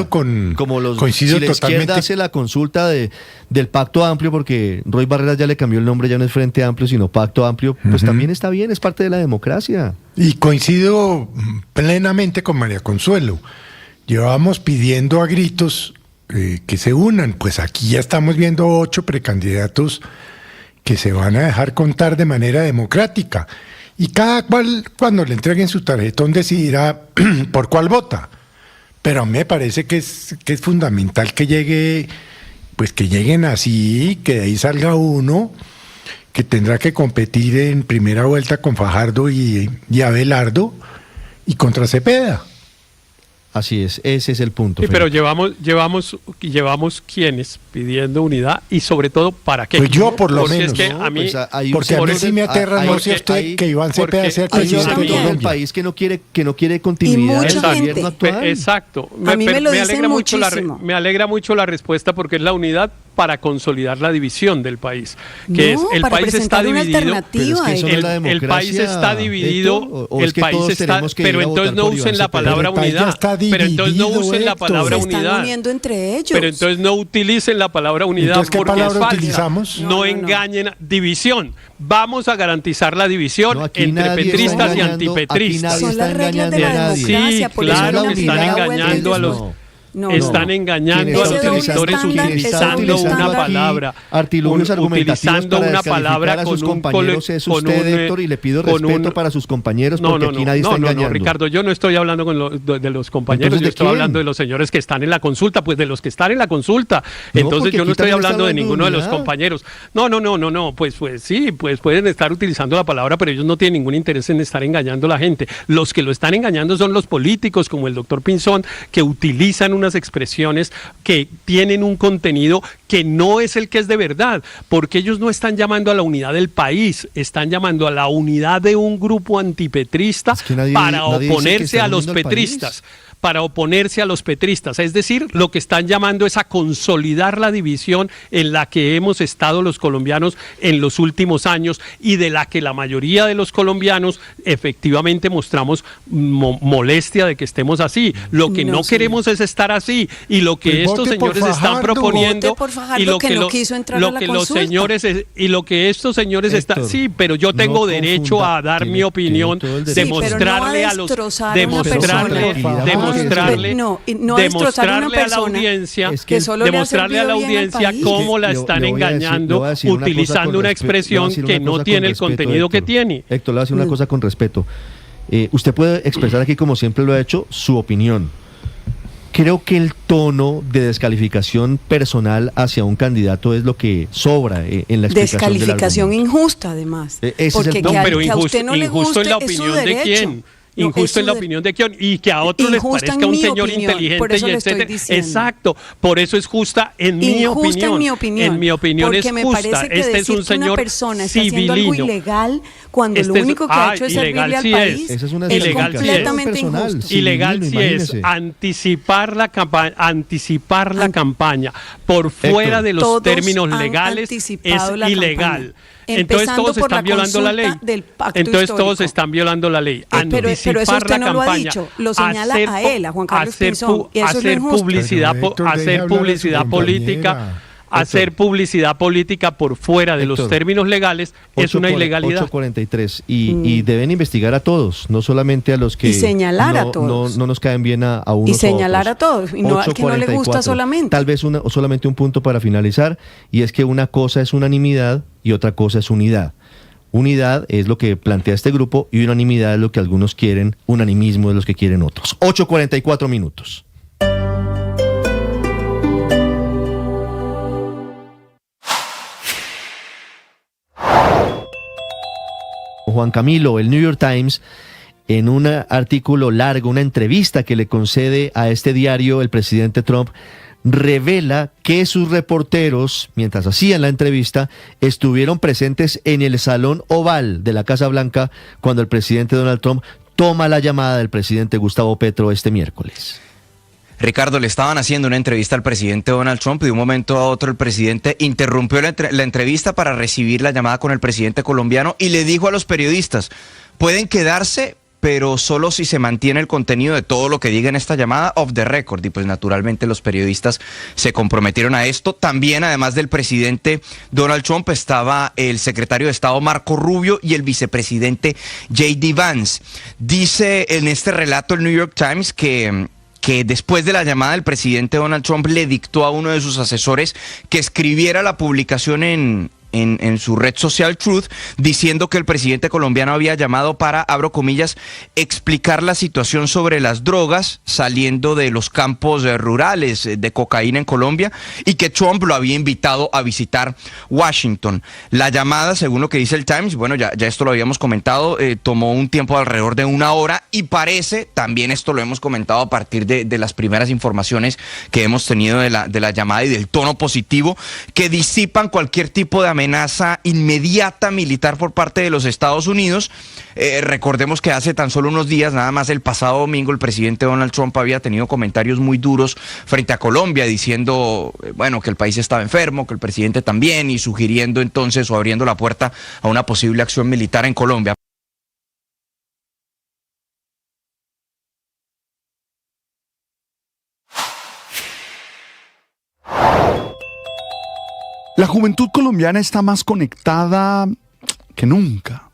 Speaker 2: Si la izquierda hace la consulta del Pacto Amplio, porque Roy Barreras ya le cambió el nombre, ya no es Frente Amplio, sino Pacto Amplio, pues también está bien, es parte de la democracia.
Speaker 14: Y coincido plenamente con María Consuelo. Llevamos pidiendo a gritos que se unan. Pues aquí ya estamos viendo 8 precandidatos que se van a dejar contar de manera democrática. Y cada cual, cuando le entreguen su tarjetón, decidirá por cuál vota. Pero a mí me parece que es fundamental que lleguen así, que de ahí salga uno que tendrá que competir en primera vuelta con Fajardo y Abelardo y contra Cepeda.
Speaker 2: Así es, ese es el punto.
Speaker 9: Sí, pero llevamos quienes pidiendo unidad y sobre todo ¿para qué?
Speaker 14: Pues yo por lo
Speaker 9: porque
Speaker 14: menos.
Speaker 9: Es que a mí,
Speaker 14: porque a mí sí me aterra, no sé usted, que Iván Cepeda sea presidente de Colombia.
Speaker 2: Un país que no quiere continuidad
Speaker 12: del
Speaker 2: gobierno actual.
Speaker 9: Exacto.
Speaker 12: A mí me lo dicen muchísimo.
Speaker 9: Me alegra mucho la respuesta porque es la unidad para consolidar la división del país. Que
Speaker 12: No,
Speaker 9: es el
Speaker 12: para
Speaker 9: país está
Speaker 12: presentar una
Speaker 9: dividido.
Speaker 12: alternativa.
Speaker 2: Pero es que eso no es la
Speaker 9: El país
Speaker 2: democracia,
Speaker 9: está dividido,
Speaker 2: Héctor, o
Speaker 9: el
Speaker 2: es que
Speaker 9: país
Speaker 2: todos
Speaker 9: está,
Speaker 2: tenemos que ir
Speaker 9: pero
Speaker 2: a
Speaker 9: entonces
Speaker 2: votar
Speaker 9: no
Speaker 2: por
Speaker 9: usen
Speaker 2: Iván
Speaker 9: la
Speaker 2: Cepeda.
Speaker 9: palabra
Speaker 14: Pero el país ya
Speaker 9: unidad.
Speaker 14: está
Speaker 9: Pero entonces no
Speaker 14: dividido,
Speaker 9: usen la
Speaker 14: Héctor.
Speaker 9: palabra
Speaker 12: Se están
Speaker 9: unidad.
Speaker 12: uniendo entre ellos.
Speaker 9: Pero entonces no utilicen la palabra unidad
Speaker 14: Entonces, ¿qué
Speaker 9: porque es
Speaker 14: palabra
Speaker 9: falsa.
Speaker 14: utilizamos?
Speaker 9: No engañen. División. Vamos a garantizar la división
Speaker 2: No, aquí
Speaker 9: entre
Speaker 2: nadie está
Speaker 9: petristas y
Speaker 2: engañando,
Speaker 9: antipetristas.
Speaker 2: aquí nadie
Speaker 12: Son las
Speaker 2: está
Speaker 12: reglas de
Speaker 2: engañando
Speaker 12: la
Speaker 2: a nadie.
Speaker 12: democracia.
Speaker 9: Sí,
Speaker 12: por eso
Speaker 9: claro
Speaker 12: la
Speaker 9: que están
Speaker 12: primera vuelta
Speaker 9: engañando a
Speaker 12: ellos
Speaker 9: los...
Speaker 12: no.
Speaker 9: Están engañando a
Speaker 12: Ese
Speaker 9: los
Speaker 12: doble
Speaker 9: electores
Speaker 12: estándar
Speaker 9: utilizando
Speaker 12: está
Speaker 9: una
Speaker 12: aquí
Speaker 9: palabra.
Speaker 2: Artilugios argumentativos
Speaker 9: utilizando
Speaker 2: para
Speaker 9: una
Speaker 2: descalificar
Speaker 9: palabra
Speaker 2: a sus
Speaker 9: con un
Speaker 2: compañeros es usted, Héctor, y le pido respeto para sus compañeros porque aquí nadie está engañando.
Speaker 9: No, Ricardo, yo no estoy hablando de los compañeros,
Speaker 2: Entonces,
Speaker 9: yo estoy hablando de los señores que están en la consulta, pues de los que están en la consulta. Entonces yo no estoy hablando de ninguno de los compañeros. No, pues sí, pues pueden estar utilizando la palabra, pero ellos no tienen ningún interés en estar engañando a la gente. Los que lo están engañando son los políticos, como el doctor Pinzón, que utilizan unas expresiones que tienen un contenido que no es el que es de verdad, porque ellos no están llamando a la unidad del país, están llamando a la unidad de un grupo antipetrista para oponerse a los petristas. Para oponerse a los petristas, es decir, lo que están llamando es a consolidar la división en la que hemos estado los colombianos en los últimos años y de la que la mayoría de los colombianos efectivamente mostramos molestia de que estemos así. Lo que no queremos es estar así y lo que estos señores están proponiendo y lo que los señores y lo que estos señores están, sí, pero yo tengo derecho a dar mi opinión, demostrarle a los demostrarle a la audiencia, demostrarle a la audiencia cómo la están engañando utilizando una expresión que no tiene el contenido que tiene.
Speaker 2: Héctor, le voy a decir una cosa con respeto. Usted puede expresar aquí, como siempre lo ha hecho, su opinión. Creo que el tono de descalificación personal hacia un candidato es lo que sobra en la explicación del
Speaker 12: descalificación injusta, además.
Speaker 9: Porque que a usted no le guste, en la opinión de quién. Injusto en la opinión de quién y que a otros les parezca un señor inteligente y etcétera. Exacto, por eso es justa en mi opinión. En mi opinión es justa.
Speaker 12: Porque me parece que
Speaker 9: este es un señor
Speaker 12: una persona está haciendo algo ilegal cuando lo único que ha hecho es servirle al país.
Speaker 2: Esa es una
Speaker 12: es completamente injusto.
Speaker 9: Ilegal sí es anticipar la campaña por fuera de los términos legales es ilegal. Entonces todos están violando la ley. Entonces todos están violando la ley.
Speaker 12: Pero eso usted no lo ha dicho, lo señala a él, a Juan Carlos Pinzón.
Speaker 9: Hacer publicidad política. Hacer publicidad política por fuera de los términos legales es una ilegalidad.
Speaker 2: 8:43 y deben investigar a todos, no solamente a los que
Speaker 12: y señalar a todos.
Speaker 2: No nos caen bien a unos.
Speaker 12: Y señalar a todos, y no al que no le gusta solamente.
Speaker 2: Tal vez solamente un punto para finalizar, y es que una cosa es unanimidad y otra cosa es unidad. Unidad es lo que plantea este grupo y unanimidad es lo que algunos quieren, unanimismo es lo que quieren otros. 8:44 minutos. Juan Camilo, el New York Times, en un artículo largo, una entrevista que le concede a este diario el presidente Trump, revela que sus reporteros, mientras hacían la entrevista, estuvieron presentes en el Salón Oval de la Casa Blanca cuando el presidente Donald Trump toma la llamada del presidente Gustavo Petro este miércoles.
Speaker 1: Ricardo, le estaban haciendo una entrevista al presidente Donald Trump y de un momento a otro el presidente interrumpió la entrevista para recibir la llamada con el presidente colombiano y le dijo a los periodistas, pueden quedarse, pero solo si se mantiene el contenido de todo lo que diga en esta llamada off the record. Y pues naturalmente los periodistas se comprometieron a esto. También, además del presidente Donald Trump, estaba el secretario de Estado Marco Rubio y el vicepresidente J.D. Vance. Dice en este relato el New York Times que después de la llamada del presidente Donald Trump le dictó a uno de sus asesores que escribiera la publicación en en su red social Truth, diciendo que el presidente colombiano había llamado para, abro comillas, explicar la situación sobre las drogas saliendo de los campos rurales de cocaína en Colombia, y que Trump lo había invitado a visitar Washington. La llamada, según lo que dice el Times, bueno, ya esto lo habíamos comentado, tomó un tiempo de alrededor de 1 hora, y parece, también esto lo hemos comentado a partir de las primeras informaciones que hemos tenido de la llamada y del tono positivo, que disipan cualquier tipo de amenaza inmediata militar por parte de los Estados Unidos. Recordemos que hace tan solo unos días, nada más el pasado domingo, el presidente Donald Trump había tenido comentarios muy duros frente a Colombia, diciendo, bueno, que el país estaba enfermo, que el presidente también, y sugiriendo entonces o abriendo la puerta a una posible acción militar en Colombia.
Speaker 15: La juventud colombiana está más conectada que nunca,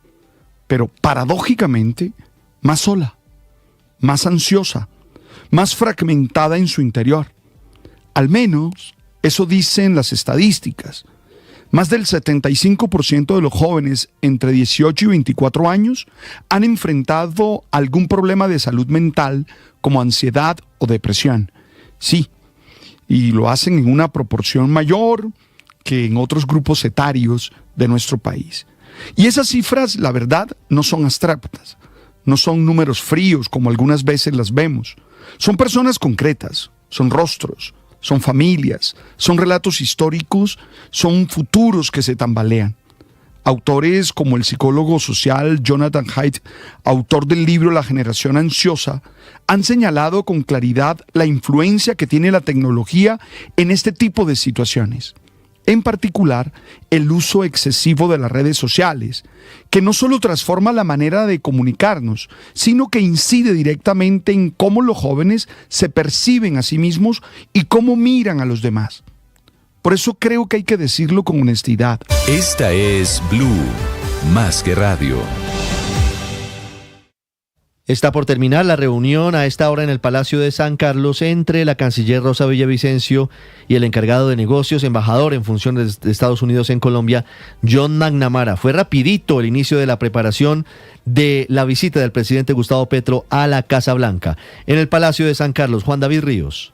Speaker 15: pero paradójicamente más sola, más ansiosa, más fragmentada en su interior. Al menos eso dicen las estadísticas. Más del 75% de los jóvenes entre 18 y 24 años han enfrentado algún problema de salud mental como ansiedad o depresión. Sí, y lo hacen en una proporción mayor que en otros grupos etarios de nuestro país. Y esas cifras, la verdad, no son abstractas, no son números fríos como algunas veces las vemos. Son personas concretas, son rostros, son familias, son relatos históricos, son futuros que se tambalean. Autores como el psicólogo social Jonathan Haidt, autor del libro La generación ansiosa, han señalado con claridad la influencia que tiene la tecnología en este tipo de situaciones. En particular, el uso excesivo de las redes sociales, que no solo transforma la manera de comunicarnos, sino que incide directamente en cómo los jóvenes se perciben a sí mismos y cómo miran a los demás. Por eso creo que hay que decirlo con honestidad.
Speaker 16: Esta es Blue, más que radio.
Speaker 2: Está por terminar la reunión a esta hora en el Palacio de San Carlos entre la canciller Rosa Villavicencio y el encargado de negocios, embajador en función de Estados Unidos en Colombia, John McNamara. Fue rapidito el inicio de la preparación de la visita del presidente Gustavo Petro a la Casa Blanca. En el Palacio de San Carlos, Juan David Ríos.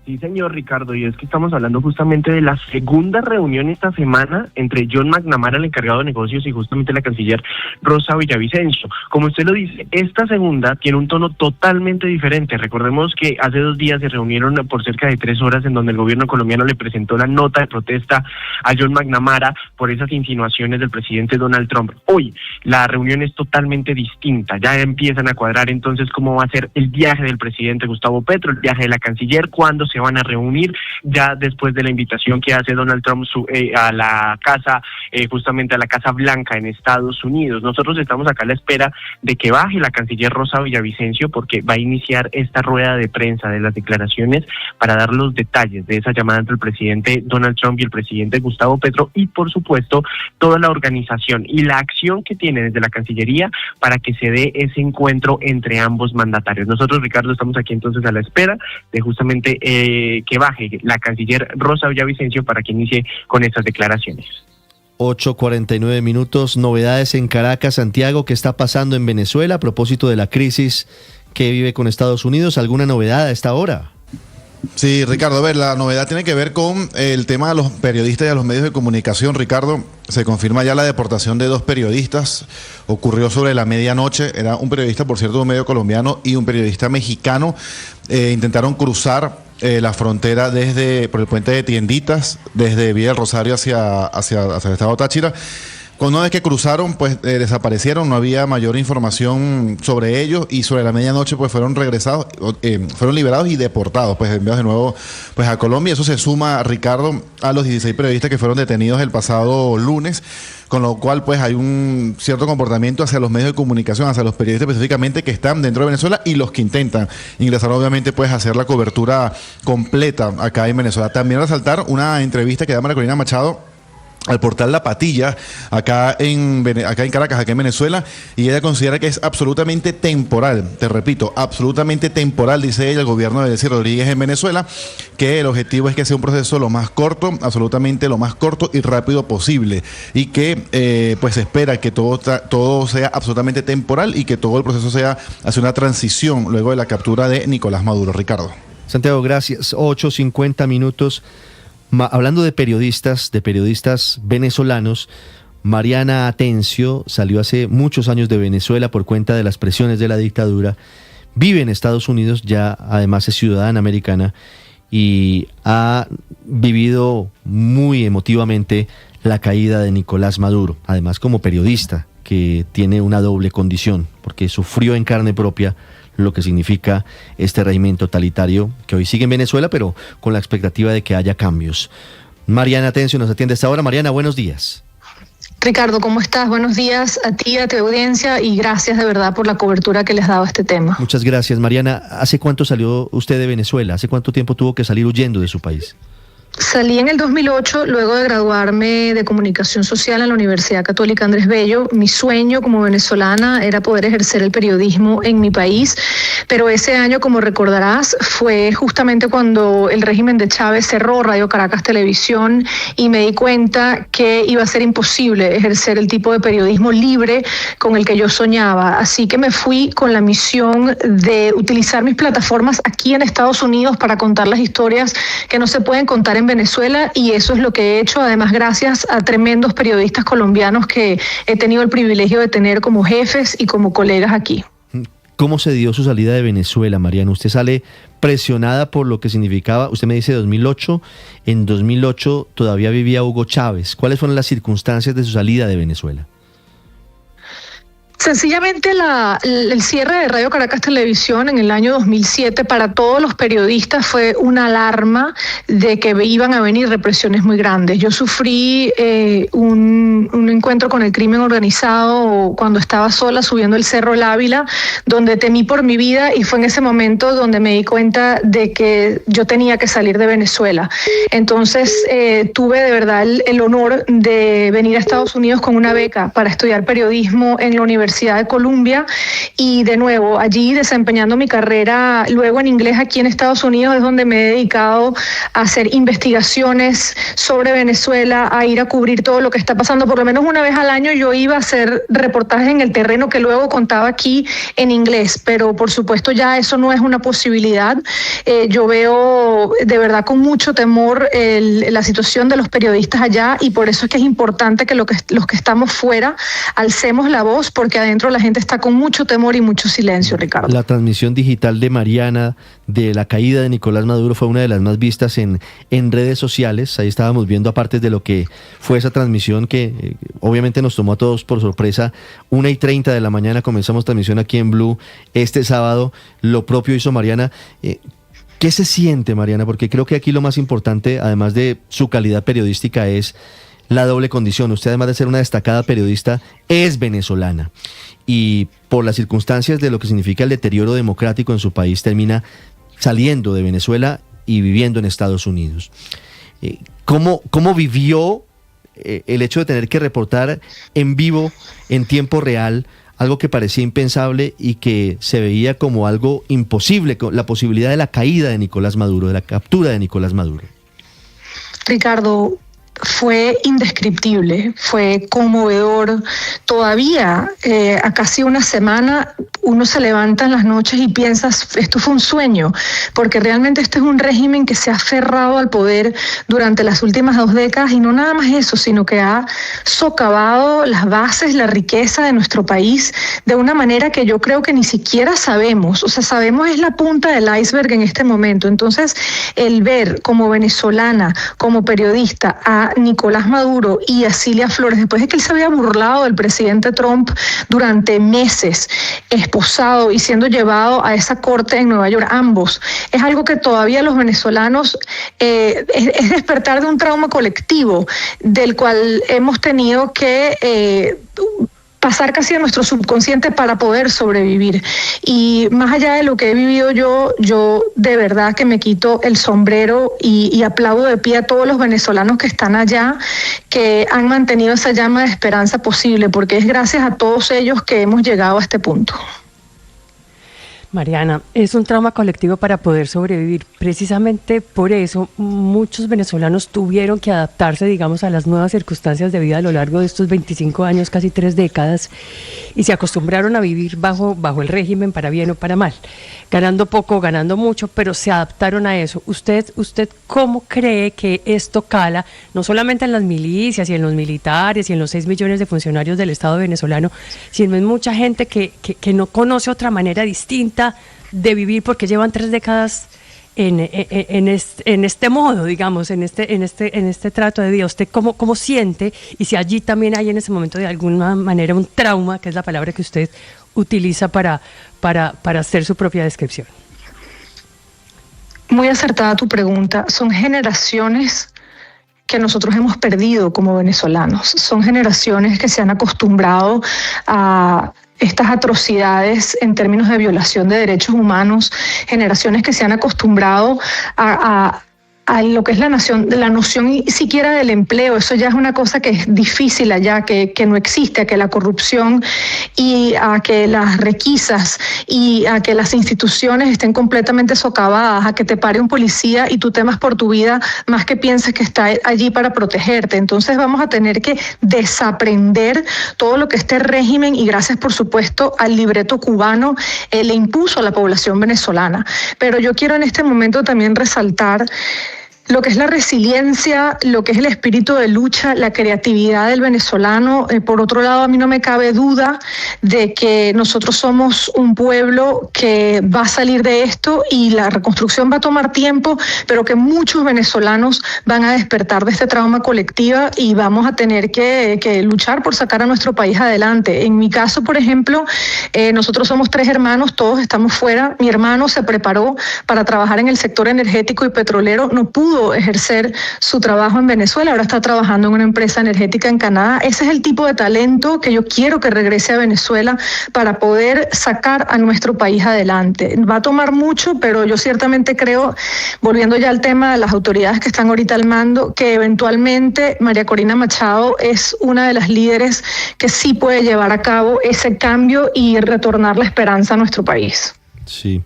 Speaker 17: Sí, señor Ricardo, y es que estamos hablando justamente de la segunda reunión esta semana entre John McNamara, el encargado de negocios, y justamente la canciller Rosa Villavicencio. Como usted lo dice, esta segunda tiene un tono totalmente diferente. Recordemos que hace 2 días se reunieron por cerca de 3 horas en donde el gobierno colombiano le presentó la nota de protesta a John McNamara por esas insinuaciones del presidente Donald Trump. Hoy la reunión es totalmente distinta. Ya empiezan a cuadrar entonces cómo va a ser el viaje del presidente Gustavo Petro, el viaje de la canciller, cuándo se van a reunir, ya después de la invitación que hace Donald Trump a la casa, justamente a la Casa Blanca en Estados Unidos. Nosotros estamos acá a la espera de que baje la canciller Rosa Villavicencio, porque va a iniciar esta rueda de prensa de las declaraciones para dar los detalles de esa llamada entre el presidente Donald Trump y el presidente Gustavo Petro, y por supuesto toda la organización y la acción que tiene desde la Cancillería para que se dé ese encuentro entre ambos mandatarios. Nosotros, Ricardo, estamos aquí entonces a la espera de justamente que baje la canciller Rosa Villavicencio para que inicie con estas declaraciones.
Speaker 2: 8:49 minutos, novedades en Caracas, Santiago. ¿Qué está pasando en Venezuela a propósito de la crisis que vive con Estados Unidos? ¿Alguna novedad a esta hora?
Speaker 3: Sí, Ricardo, a ver, la novedad tiene que ver con el tema de los periodistas y de los medios de comunicación. Ricardo, se confirma ya la deportación de 2 periodistas. Ocurrió sobre la medianoche. Era un periodista, por cierto, de un medio colombiano, y un periodista mexicano. Intentaron cruzar la frontera por el puente de Tienditas, desde Villa del Rosario hacia el estado Táchira. Una vez que cruzaron, pues desaparecieron, no había mayor información sobre ellos, y sobre la medianoche pues fueron liberados y deportados, pues enviados de nuevo pues a Colombia. Eso se suma, Ricardo, a los 16 periodistas que fueron detenidos el pasado lunes, con lo cual pues hay un cierto comportamiento hacia los medios de comunicación, hacia los periodistas específicamente que están dentro de Venezuela y los que intentan ingresar, obviamente, pues hacer la cobertura completa acá en Venezuela. También resaltar una entrevista que da María Corina Machado al portal La Patilla, acá en Caracas, acá en Venezuela, y ella considera que es absolutamente temporal, te repito, absolutamente temporal, dice ella, el gobierno de Delcy Rodríguez en Venezuela, que el objetivo es que sea un proceso lo más corto, absolutamente lo más corto y rápido posible, y que pues se espera que todo sea absolutamente temporal y que todo el proceso sea hacia una transición luego de la captura de Nicolás Maduro. Ricardo.
Speaker 2: Santiago, gracias. 8:50 minutos. Hablando de periodistas venezolanos, Mariana Atencio salió hace muchos años de Venezuela por cuenta de las presiones de la dictadura, vive en Estados Unidos, ya además es ciudadana americana y ha vivido muy emotivamente la caída de Nicolás Maduro, además como periodista que tiene una doble condición, porque sufrió en carne propia lo que significa este régimen totalitario que hoy sigue en Venezuela, pero con la expectativa de que haya cambios. Mariana Atencio nos atiende a esta hora. Mariana, buenos días.
Speaker 18: Ricardo, ¿cómo estás? Buenos días a ti, a tu audiencia, y gracias de verdad por la cobertura que les has dado a este tema.
Speaker 2: Muchas gracias, Mariana. ¿Hace cuánto salió usted de Venezuela? ¿Hace cuánto tiempo tuvo que salir huyendo de su país?
Speaker 18: Salí en el 2008, luego de graduarme de Comunicación Social en la Universidad Católica Andrés Bello. Mi sueño como venezolana era poder ejercer el periodismo en mi país, pero ese año, como recordarás, fue justamente cuando el régimen de Chávez cerró Radio Caracas Televisión y me di cuenta que iba a ser imposible ejercer el tipo de periodismo libre con el que yo soñaba. Así que me fui con la misión de utilizar mis plataformas aquí en Estados Unidos para contar las historias que no se pueden contar en Venezuela, y eso es lo que he hecho, además gracias a tremendos periodistas colombianos que he tenido el privilegio de tener como jefes y como colegas aquí.
Speaker 2: ¿Cómo se dio su salida de Venezuela, Mariana? Usted sale presionada por lo que significaba, usted me dice 2008, en 2008 todavía vivía Hugo Chávez. ¿Cuáles fueron las circunstancias de su salida de Venezuela?
Speaker 18: Sencillamente el cierre de Radio Caracas Televisión en el año 2007 para todos los periodistas fue una alarma de que iban a venir represiones muy grandes. Yo sufrí un encuentro con el crimen organizado cuando estaba sola subiendo el Cerro El Ávila, donde temí por mi vida, y fue en ese momento donde me di cuenta de que yo tenía que salir de Venezuela. Entonces tuve de verdad el honor de venir a Estados Unidos con una beca para estudiar periodismo en la Universidad de Columbia, y de nuevo allí desempeñando mi carrera luego en inglés aquí en Estados Unidos es donde me he dedicado a hacer investigaciones sobre Venezuela, a ir a cubrir todo lo que está pasando. Por lo menos una vez al año yo iba a hacer reportajes en el terreno que luego contaba aquí en inglés, pero por supuesto ya eso no es una posibilidad. Yo veo de verdad con mucho temor la situación de los periodistas allá, y por eso es que es importante que los que estamos fuera alcemos la voz, porque adentro la gente está con mucho temor y mucho silencio, Ricardo.
Speaker 2: La transmisión digital de Mariana de la caída de Nicolás Maduro fue una de las más vistas en redes sociales. Ahí estábamos viendo, aparte de lo que fue esa transmisión que obviamente nos tomó a todos por sorpresa, 1:30 de la mañana comenzamos transmisión aquí en Blue este sábado. Lo propio hizo Mariana. ¿Qué se siente, Mariana? Porque creo que aquí lo más importante, además de su calidad periodística, es la doble condición. Usted, además de ser una destacada periodista, es venezolana, y por las circunstancias de lo que significa el deterioro democrático en su país, termina saliendo de Venezuela y viviendo en Estados Unidos. ¿Cómo vivió el hecho de tener que reportar en vivo, en tiempo real, algo que parecía impensable y que se veía como algo imposible, la posibilidad de la caída de Nicolás Maduro, de la captura de Nicolás Maduro?
Speaker 18: Ricardo, fue indescriptible, fue conmovedor. Todavía, a casi una semana, uno se levanta en las noches y piensa, esto fue un sueño, porque realmente este es un régimen que se ha aferrado al poder durante las últimas 2 décadas, y no nada más eso, sino que ha socavado las bases, la riqueza de nuestro país de una manera que yo creo que ni siquiera sabemos. O sea, sabemos es la punta del iceberg en este momento. Entonces, el ver como venezolana, como periodista, a Nicolás Maduro y a Cilia Flores, después de que él se había burlado del presidente Trump durante meses, esposado y siendo llevado a esa corte en Nueva York, ambos, es algo que todavía los venezolanos es despertar de un trauma colectivo del cual hemos tenido que pasar casi a nuestro subconsciente para poder sobrevivir. Y más allá de lo que he vivido yo de verdad que me quito el sombrero y aplaudo de pie a todos los venezolanos que están allá, que han mantenido esa llama de esperanza posible, porque es gracias a todos ellos que hemos llegado a este punto.
Speaker 19: Mariana, es un trauma colectivo para poder sobrevivir. Precisamente por eso muchos venezolanos tuvieron que adaptarse, digamos, a las nuevas circunstancias de vida a lo largo de estos 25 años, casi 3 décadas, y se acostumbraron a vivir bajo el régimen, para bien o para mal, ganando poco, ganando mucho, pero se adaptaron a eso. ¿Usted cómo cree que esto cala, no solamente en las milicias y en los militares y en los 6 millones de funcionarios del Estado venezolano, sino en mucha gente que no conoce otra manera distinta de vivir, porque llevan 3 décadas en este modo, digamos, en este trato de vida? ¿Usted cómo siente? Y si allí también hay en ese momento de alguna manera un trauma, que es la palabra que usted utiliza para hacer su propia descripción.
Speaker 18: Muy acertada tu pregunta. Son generaciones que nosotros hemos perdido como venezolanos. Son generaciones que se han acostumbrado a estas atrocidades en términos de violación de derechos humanos, generaciones que se han acostumbrado a lo que es la noción siquiera del empleo. Eso ya es una cosa que es difícil allá, que no existe, a que la corrupción y a que las requisas y a que las instituciones estén completamente socavadas, a que te pare un policía y tú temas por tu vida más que pienses que está allí para protegerte. Entonces vamos a tener que desaprender todo lo que este régimen, y gracias por supuesto al libreto cubano, le impuso a la población venezolana. Pero yo quiero en este momento también resaltar lo que es la resiliencia, lo que es el espíritu de lucha, la creatividad del venezolano. Por otro lado, a mí no me cabe duda de que nosotros somos un pueblo que va a salir de esto y la reconstrucción va a tomar tiempo, pero que muchos venezolanos van a despertar de este trauma colectiva y vamos a tener que luchar por sacar a nuestro país adelante. En mi caso, por ejemplo, nosotros somos 3 hermanos, todos estamos fuera. Mi hermano se preparó para trabajar en el sector energético y petrolero, no pudo ejercer su trabajo en Venezuela, ahora está trabajando en una empresa energética en Canadá. Ese es el tipo de talento que yo quiero que regrese a Venezuela para poder sacar a nuestro país adelante. Va a tomar mucho, pero yo ciertamente creo, volviendo ya al tema de las autoridades que están ahorita al mando, que eventualmente María Corina Machado es una de las líderes que sí puede llevar a cabo ese cambio y retornar la esperanza a nuestro país.
Speaker 2: Sí.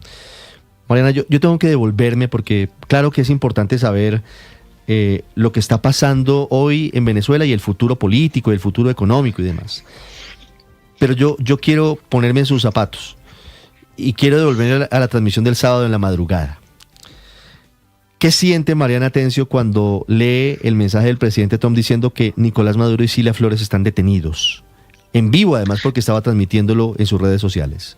Speaker 2: Mariana, yo tengo que devolverme porque claro que es importante saber lo que está pasando hoy en Venezuela y el futuro político, el futuro económico y demás. Pero yo quiero ponerme en sus zapatos y quiero devolverme a la transmisión del sábado en la madrugada. ¿Qué siente Mariana Atencio cuando lee el mensaje del presidente Trump diciendo que Nicolás Maduro y Cilia Flores están detenidos? En vivo, además, porque estaba transmitiéndolo en sus redes sociales.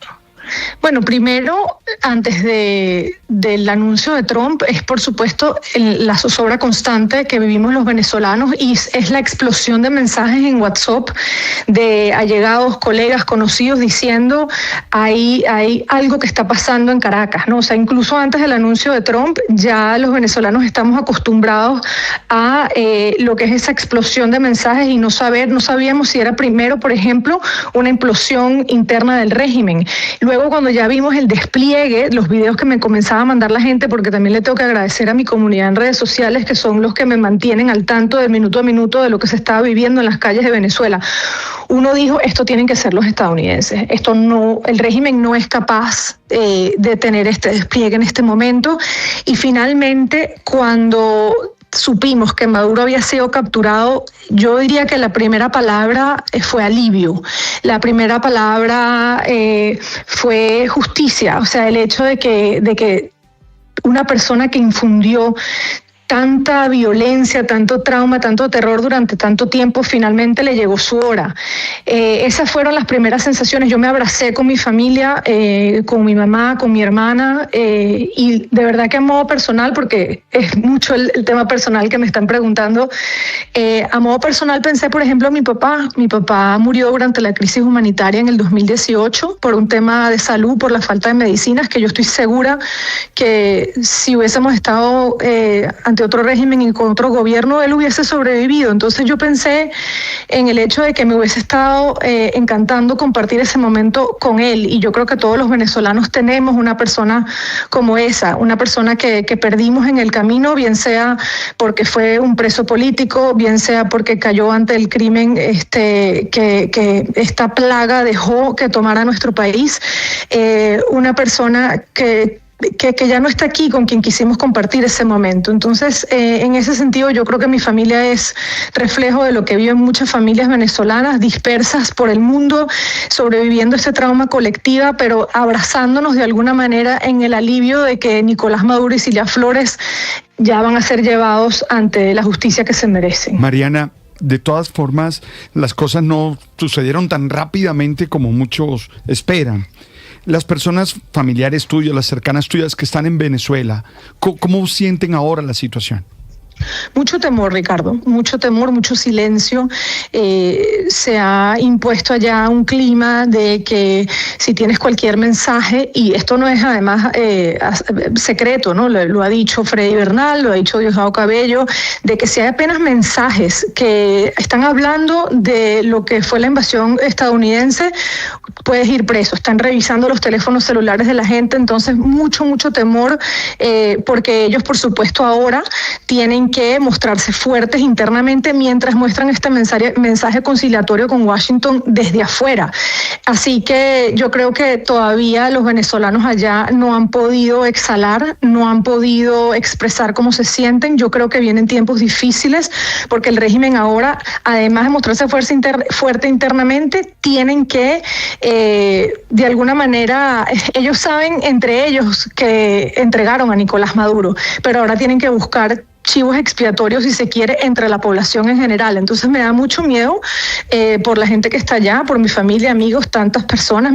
Speaker 18: Bueno, primero, antes del anuncio de Trump, es por supuesto la zozobra constante que vivimos los venezolanos y es la explosión de mensajes en WhatsApp de allegados, colegas, conocidos diciendo hay algo que está pasando en Caracas, ¿no? O sea, incluso antes del anuncio de Trump, ya los venezolanos estamos acostumbrados a lo que es esa explosión de mensajes y no sabíamos si era primero, por ejemplo, una implosión interna del régimen. Luego, cuando ya vimos el despliegue, los videos que me comenzaba a mandar la gente, porque también le tengo que agradecer a mi comunidad en redes sociales, que son los que me mantienen al tanto de minuto a minuto de lo que se estaba viviendo en las calles de Venezuela. Uno dijo, esto tienen que ser los estadounidenses. El régimen no es capaz de tener este despliegue en este momento. Y finalmente, cuando supimos que Maduro había sido capturado, yo diría que la primera palabra fue alivio. La primera palabra fue justicia, o sea, el hecho de que una persona que infundió tanta violencia, tanto trauma, tanto terror durante tanto tiempo, finalmente le llegó su hora. Esas fueron las primeras sensaciones. Yo me abracé con mi familia, con mi mamá, con mi hermana, y de verdad que a modo personal, porque es mucho el tema personal que me están preguntando, a modo personal pensé, por ejemplo, en mi papá. Mi papá murió durante la crisis humanitaria en el 2018 por un tema de salud, por la falta de medicinas, que yo estoy segura que si hubiésemos estado ante ante otro régimen y con otro gobierno, él hubiese sobrevivido. Entonces yo pensé en el hecho de que me hubiese estado encantando compartir ese momento con él, y yo creo que todos los venezolanos tenemos una persona como esa, una persona que perdimos en el camino, bien sea porque fue un preso político, bien sea porque cayó ante el crimen que esta plaga dejó que tomara nuestro país, una persona que ya no está aquí, con quien quisimos compartir ese momento. Entonces, en ese sentido, yo creo que mi familia es reflejo de lo que viven muchas familias venezolanas dispersas por el mundo, sobreviviendo este trauma colectiva, pero abrazándonos de alguna manera en el alivio de que Nicolás Maduro y Cilia Flores ya van a ser llevados ante la justicia que se merecen.
Speaker 15: Mariana, de todas formas, las cosas no sucedieron tan rápidamente como muchos esperan. Las personas familiares tuyas, las cercanas tuyas que están en Venezuela, ¿cómo sienten ahora la situación?
Speaker 18: Mucho temor, Ricardo, mucho temor, mucho silencio. Se ha impuesto allá un clima de que si tienes cualquier mensaje, y esto no es además secreto, ¿no? Lo ha dicho Freddy Bernal, lo ha dicho Diosdado Cabello, de que si hay apenas mensajes que están hablando de lo que fue la invasión estadounidense, puedes ir preso. Están revisando los teléfonos celulares de la gente, entonces mucho temor, porque ellos, por supuesto, ahora tienen que mostrarse fuertes internamente mientras muestran este mensaje conciliatorio con Washington desde afuera. Así que yo creo que todavía los venezolanos allá no han podido exhalar, no han podido expresar cómo se sienten. Yo creo que vienen tiempos difíciles porque el régimen ahora, además de mostrarse fuerte internamente, tienen que, de alguna manera, ellos saben entre ellos que entregaron a Nicolás Maduro, pero ahora tienen que buscar chivos expiatorios, si se quiere, entre la población en general. Entonces me da mucho miedo por la gente que está allá, por mi familia, amigos, tantas personas.